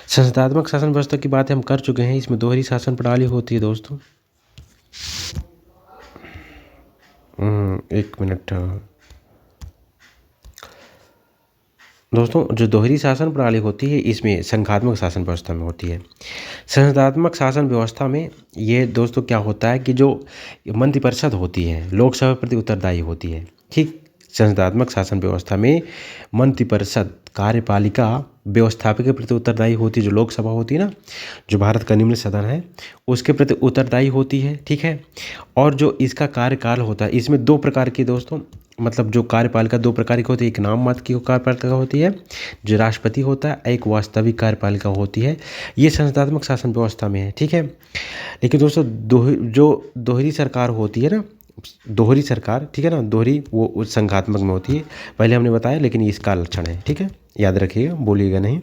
संस्थात्मक शासन व्यवस्था की बात हम कर चुके हैं। इसमें दोहरी शासन प्रणाली होती है दोस्तों। एक मिनट दोस्तों, जो दोहरी शासन प्रणाली होती है इसमें संघात्मक शासन व्यवस्था में होती है। संस्थात्मक शासन व्यवस्था में ये दोस्तों क्या होता है कि जो मंत्रिपरिषद होती है लोकसभा प्रति उत्तरदायी होती है। ठीक, संस्थात्मक शासन व्यवस्था में मंत्रिपरिषद कार्यपालिका व्यवस्थापक के प्रति उत्तरदायी होती है। जो लोकसभा होती है ना, जो भारत का निम्न सदन है, उसके प्रति उत्तरदायी होती है। ठीक है, और जो इसका कार्यकाल होता है, इसमें दो प्रकार की दोस्तों मतलब जो कार्यपालिका दो प्रकार की होती है, एक नाम मात्र की कार्यपालिका होती है जो राष्ट्रपति होता है, एक वास्तविक कार्यपालिका होती है, ये संसदात्मक शासन व्यवस्था में है। ठीक है, लेकिन दोस्तों जो दोहरी सरकार होती है ना, दोहरी सरकार, ठीक है ना, दोहरी वो संघात्मक में होती है, पहले हमने बताया, लेकिन ये इसका लक्षण है। ठीक है, याद रखिएगा, बोलिएगा नहीं।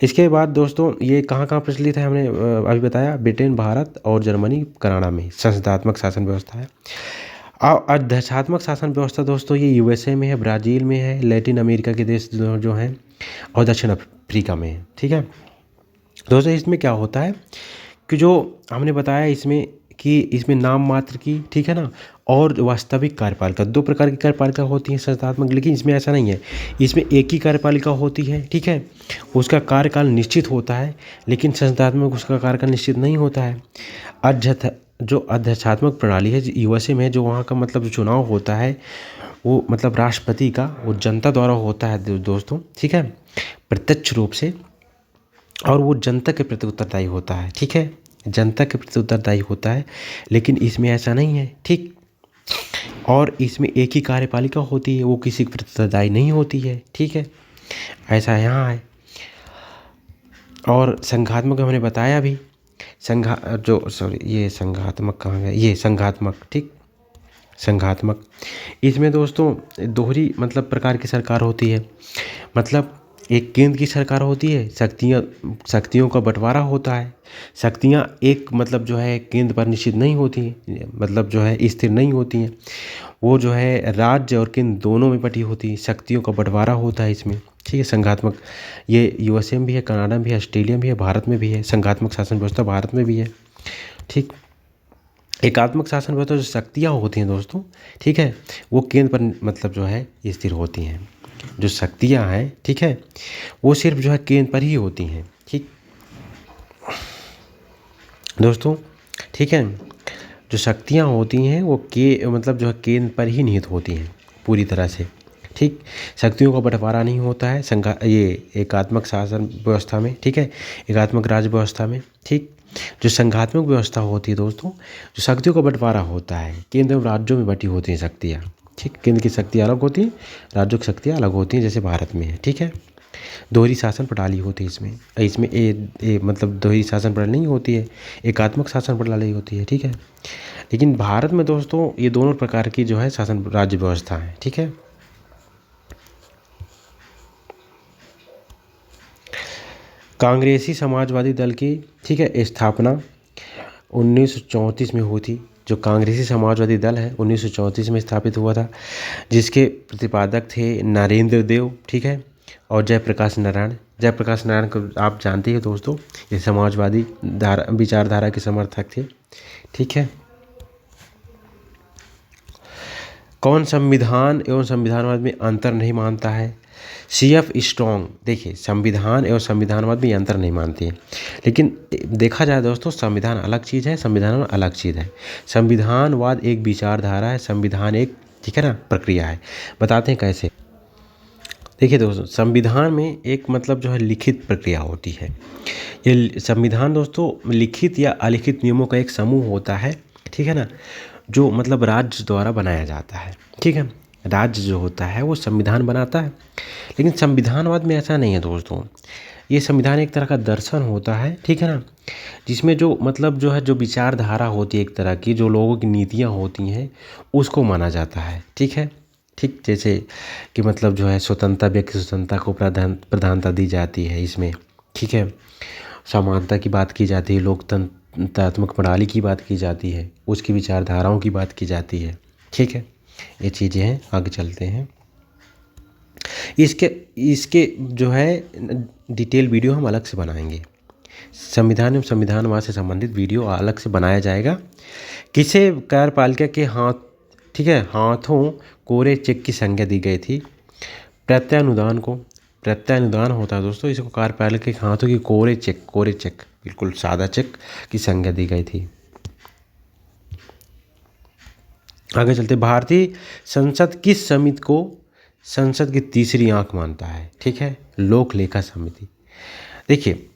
इसके बाद दोस्तों ये कहाँ कहाँ प्रचलित है, हमने अभी बताया, ब्रिटेन, भारत और जर्मनी, कनाडा में संसदात्मक शासन व्यवस्था है। अध्यक्षात्मक शासन व्यवस्था दोस्तों ये यूएसए में है, ब्राज़ील में है, लैटिन अमेरिका के देश जो हैं और दक्षिण अफ्रीका में है। ठीक है दोस्तों, इसमें क्या होता है कि जो हमने बताया इसमें कि इसमें नाम मात्र की, ठीक है ना, और वास्तविक कार्यपालिका, दो प्रकार की कार्यपालिका होती है संस्थात्मक, लेकिन इसमें ऐसा नहीं है। इसमें एक ही कार्यपालिका होती है, ठीक है, उसका कार्यकाल निश्चित होता है, लेकिन संस्थात्मक उसका कार्यकाल निश्चित नहीं होता है। जो अध्यक्षात्मक प्रणाली है यूएसए में, जो वहाँ का मतलब जो चुनाव होता है वो मतलब राष्ट्रपति का वो जनता द्वारा होता है दोस्तों, ठीक है, प्रत्यक्ष रूप से, और वो जनता के प्रति उत्तरदायी होता है। ठीक है, जनता के प्रति उत्तरदायी होता है, लेकिन इसमें ऐसा नहीं है। ठीक, और इसमें एक ही कार्यपालिका होती है, वो किसी के प्रति उत्तरदायी नहीं होती है। ठीक है, ऐसा यहाँ है। और संघात्मक हमने बताया भी, ये संघात्मक कहाँ गया, ये संघात्मक, ठीक, संघात्मक, इसमें दोस्तों दोहरी मतलब प्रकार की सरकार होती है। मतलब एक केंद्र की सरकार होती है, शक्तियों का बंटवारा होता है। शक्तियाँ एक मतलब जो है केंद्र पर निश्चित नहीं होती हैं, मतलब जो है स्थिर नहीं होती हैं, वो जो है राज्य और केंद्र दोनों में बटी होती है, शक्तियों का बंटवारा होता है इसमें। ठीक है, संघात्मक ये यूएसए में भी है, कनाडा में भी है, ऑस्ट्रेलिया में भी है, भारत में भी है। संघात्मक शासन व्यवस्था भारत में भी है। ठीक, एकात्मक शासन व्यवस्था जो शक्तियाँ होती हैं दोस्तों, ठीक है, वो केंद्र पर मतलब जो है स्थिर होती हैं। जो शक्तियाँ हैं, ठीक है, वो सिर्फ जो है केंद्र पर ही होती हैं। ठीक दोस्तों, ठीक है, जो शक्तियाँ होती हैं वो मतलब जो है केंद्र पर ही निहित होती हैं पूरी तरह से। ठीक, शक्तियों का बंटवारा नहीं होता है ये एकात्मक शासन व्यवस्था में। ठीक है, एकात्मक राज्य व्यवस्था में। ठीक, जो संघात्मक व्यवस्था होती है दोस्तों, जो शक्तियों का बंटवारा होता है, केंद्र और राज्यों में बटी होती हैं शक्तियाँ। ठीक, केंद्र की शक्तियाँ अलग होती हैं, राज्यों की शक्तियाँ अलग होती हैं, जैसे भारत में है। ठीक है, दोहरी शासन प्रणाली होती है इसमें मतलब दोहरी शासन प्रणाली नहीं होती है, एकात्मक शासन प्रणाली होती है। ठीक है, लेकिन भारत में दोस्तों ये दोनों प्रकार की जो है शासन राज्य व्यवस्था है। ठीक है, कांग्रेसी समाजवादी दल की, ठीक है, स्थापना 1934 में हुई थी। जो कांग्रेसी समाजवादी दल है 1934 में स्थापित हुआ था, जिसके प्रतिपादक थे नरेंद्र देव, ठीक है, और जयप्रकाश नारायण। जयप्रकाश नारायण को आप जानते हैं दोस्तों, ये समाजवादी विचारधारा के समर्थक थे। ठीक है, कौन संविधान एवं संविधानवाद में अंतर नहीं मानता है? CF strong. देखिए, संविधान एवं संविधानवाद में अंतर नहीं मानती है, लेकिन देखा जाए दोस्तों, संविधान अलग चीज़ है, संविधान अलग चीज़ है। संविधानवाद एक विचारधारा है, संविधान एक, ठीक है ना, प्रक्रिया है। बताते हैं कैसे। देखिए दोस्तों, संविधान में एक मतलब जो है लिखित प्रक्रिया होती है। ये संविधान दोस्तों लिखित या अलिखित नियमों का एक समूह होता है, ठीक है ना, जो मतलब राज्य द्वारा बनाया जाता है। ठीक है, राज्य जो होता है वो संविधान बनाता है, लेकिन संविधानवाद में ऐसा नहीं है दोस्तों। ये संविधान एक तरह का दर्शन होता है, ठीक है ना, जिसमें जो मतलब जो है जो विचारधारा होती है एक तरह की, जो लोगों की नीतियाँ होती हैं उसको माना जाता है। ठीक है, ठीक, जैसे कि मतलब जो है स्वतंत्रता, व्यक्ति स्वतंत्रता को प्रधानता दी जाती है इसमें। ठीक है, समानता की बात की जाती है, लोकतंत्रात्मक प्रणाली की बात की जाती है, उसकी विचारधाराओं की बात की जाती है। ठीक है, ये चीज़ें हैं। आगे चलते हैं। इसके जो है डिटेल वीडियो हम अलग से बनाएंगे। संविधान एवं संविधानवाद से संबंधित वीडियो अलग से बनाया जाएगा। किसे कार्यपालिका के हाथ, ठीक है, हाथों कोरे चेक की संज्ञा दी गई थी? प्रत्यानुदान को। प्रत्यानुदान होता है दोस्तों, इसको कार्यपालिका के हाथों की कोरे चेक, बिल्कुल सादा चेक की संज्ञा दी गई थी। आगे चलते। भारतीय संसद किस समिति को संसद की तीसरी आंख मानता है? ठीक है, लोक लेखा समिति। देखिए,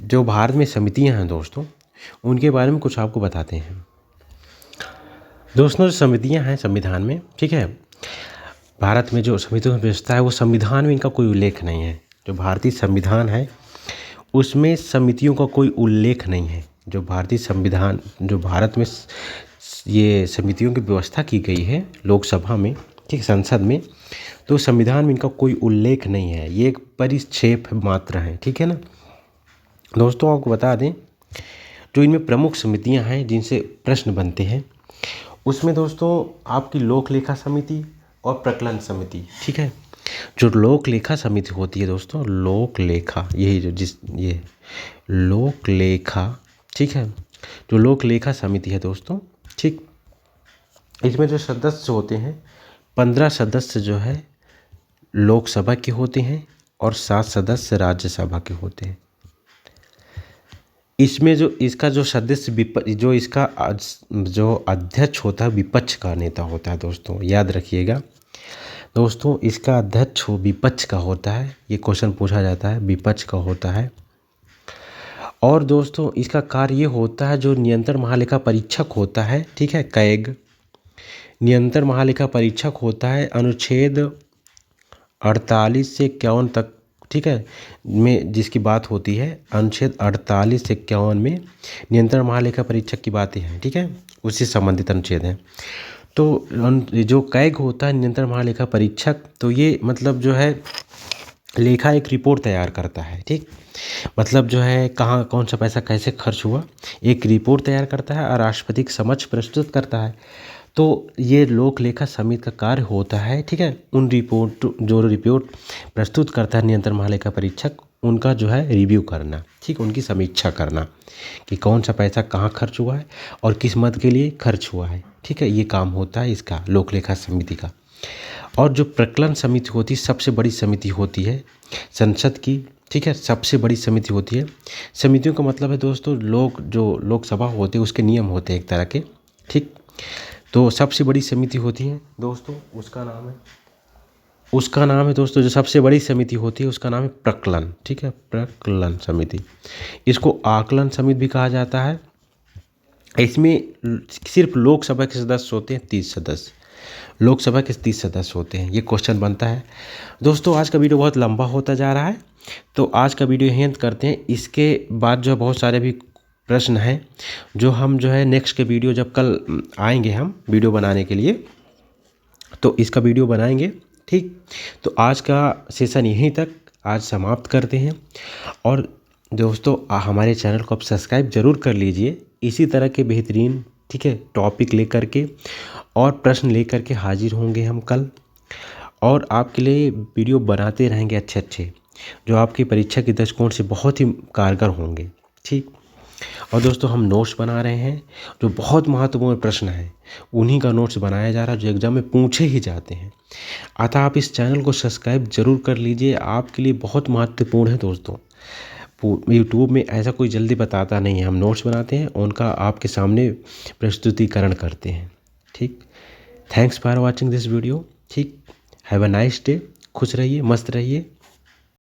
जो भारत में समितियां हैं दोस्तों, उनके बारे में कुछ आपको बताते हैं। दोस्तों, जो समितियां हैं संविधान में, ठीक है, भारत में जो समितियों की व्यवस्था है वो संविधान में इनका कोई उल्लेख नहीं है। जो भारतीय संविधान है उसमें समितियों का कोई उल्लेख नहीं है। जो भारतीय संविधान, जो भारत में ये समितियों की व्यवस्था की गई है लोकसभा में, ठीक, संसद में, तो संविधान में इनका कोई उल्लेख नहीं है। ये एक परिक्षेप मात्र है, ठीक है ना। दोस्तों आपको बता दें जो इनमें प्रमुख समितियां हैं जिनसे प्रश्न बनते हैं, उसमें दोस्तों आपकी लोक लेखा समिति और प्रकलन समिति, ठीक है। जो लोक लेखा समिति होती है दोस्तों, लोक लेखा, यही ये लोक लेखा, ठीक है, जो लोक लेखा समिति है दोस्तों, ठीक, इसमें जो सदस्य होते हैं 15 सदस्य जो है लोकसभा के होते हैं और 7 सदस्य राज्यसभा के होते हैं। इसमें जो इसका जो सदस्य जो इसका जो अध्यक्ष होता है विपक्ष का नेता होता है दोस्तों, याद रखिएगा दोस्तों, इसका अध्यक्ष विपक्ष का होता है। ये क्वेश्चन पूछा जाता है, विपक्ष का होता है। और दोस्तों इसका कार्य ये होता है, जो नियंत्रण महालेखा परीक्षक होता है, ठीक है, कैग नियंत्रण महालेखा परीक्षक होता है, अनुच्छेद 48 से 51 तक, ठीक है, में जिसकी बात होती है, अनुच्छेद 48 से 51 में नियंत्रण महालेखा परीक्षक की बातें हैं, ठीक है, उससे संबंधित अनुच्छेद हैं। तो जो कैग होता है नियंत्रण महालेखा परीक्षक, तो ये मतलब जो है लेखा एक रिपोर्ट तैयार करता है, ठीक, मतलब जो है कहाँ कौन सा पैसा कैसे खर्च हुआ, एक रिपोर्ट तैयार करता है और राष्ट्रपति के समक्ष प्रस्तुत करता है। तो ये लोक लेखा समिति का कार्य होता है, ठीक है, उन रिपोर्ट प्रस्तुत करता है नियंत्रण महालेखा परीक्षक, उनका जो है रिव्यू करना, ठीक, उनकी समीक्षा करना कि कौन सा पैसा कहाँ खर्च हुआ है और किस मद के लिए खर्च हुआ है, ठीक है, ये काम होता है इसका लोक लेखा समिति का। और जो प्रकलन समिति होती है, सबसे बड़ी समिति होती है संसद की, ठीक है, सबसे बड़ी समिति होती है। समितियों का मतलब है दोस्तों जो लोकसभा होते हैं उसके नियम होते हैं एक तरह के, ठीक। तो सबसे बड़ी समिति होती है दोस्तों, उसका नाम है दोस्तों, जो सबसे बड़ी समिति होती है उसका नाम है प्रकलन, ठीक है, प्रकलन समिति। इसको आकलन समिति भी कहा जाता है। इसमें सिर्फ लोकसभा के सदस्य होते हैं 30 सदस्य, लोकसभा के 30 सदस्य होते हैं। ये क्वेश्चन बनता है दोस्तों। आज का वीडियो बहुत लंबा होता जा रहा है, तो आज का वीडियो यहीं अंत करते हैं। इसके बाद जो है बहुत सारे भी प्रश्न हैं जो हम जो है नेक्स्ट के वीडियो, जब कल आएंगे हम वीडियो बनाने के लिए, तो इसका वीडियो बनाएंगे, ठीक। तो आज का सेशन यहीं तक आज समाप्त करते हैं। और दोस्तों हमारे चैनल को आप सब्सक्राइब जरूर कर लीजिए। इसी तरह के बेहतरीन, ठीक है, टॉपिक लेकर के और प्रश्न लेकर के हाजिर होंगे हम कल, और आपके लिए वीडियो बनाते रहेंगे अच्छे जो आपकी परीक्षा के दृष्टिकोण से बहुत ही कारगर होंगे, ठीक। और दोस्तों हम नोट्स बना रहे हैं, जो बहुत महत्वपूर्ण प्रश्न हैं उन्हीं का नोट्स बनाया जा रहा है जो एग्जाम में पूछे ही जाते हैं। अतः आप इस चैनल को सब्सक्राइब जरूर कर लीजिए, आपके लिए बहुत महत्वपूर्ण है दोस्तों। यूट्यूब में ऐसा कोई जल्दी बताता नहीं है, हम नोट्स बनाते हैं, उनका आपके सामने प्रस्तुतिकरण करते हैं, ठीक। Thanks for watching this video, ठीक। हैव अ नाइस डे, खुश रहिए, मस्त रहिए।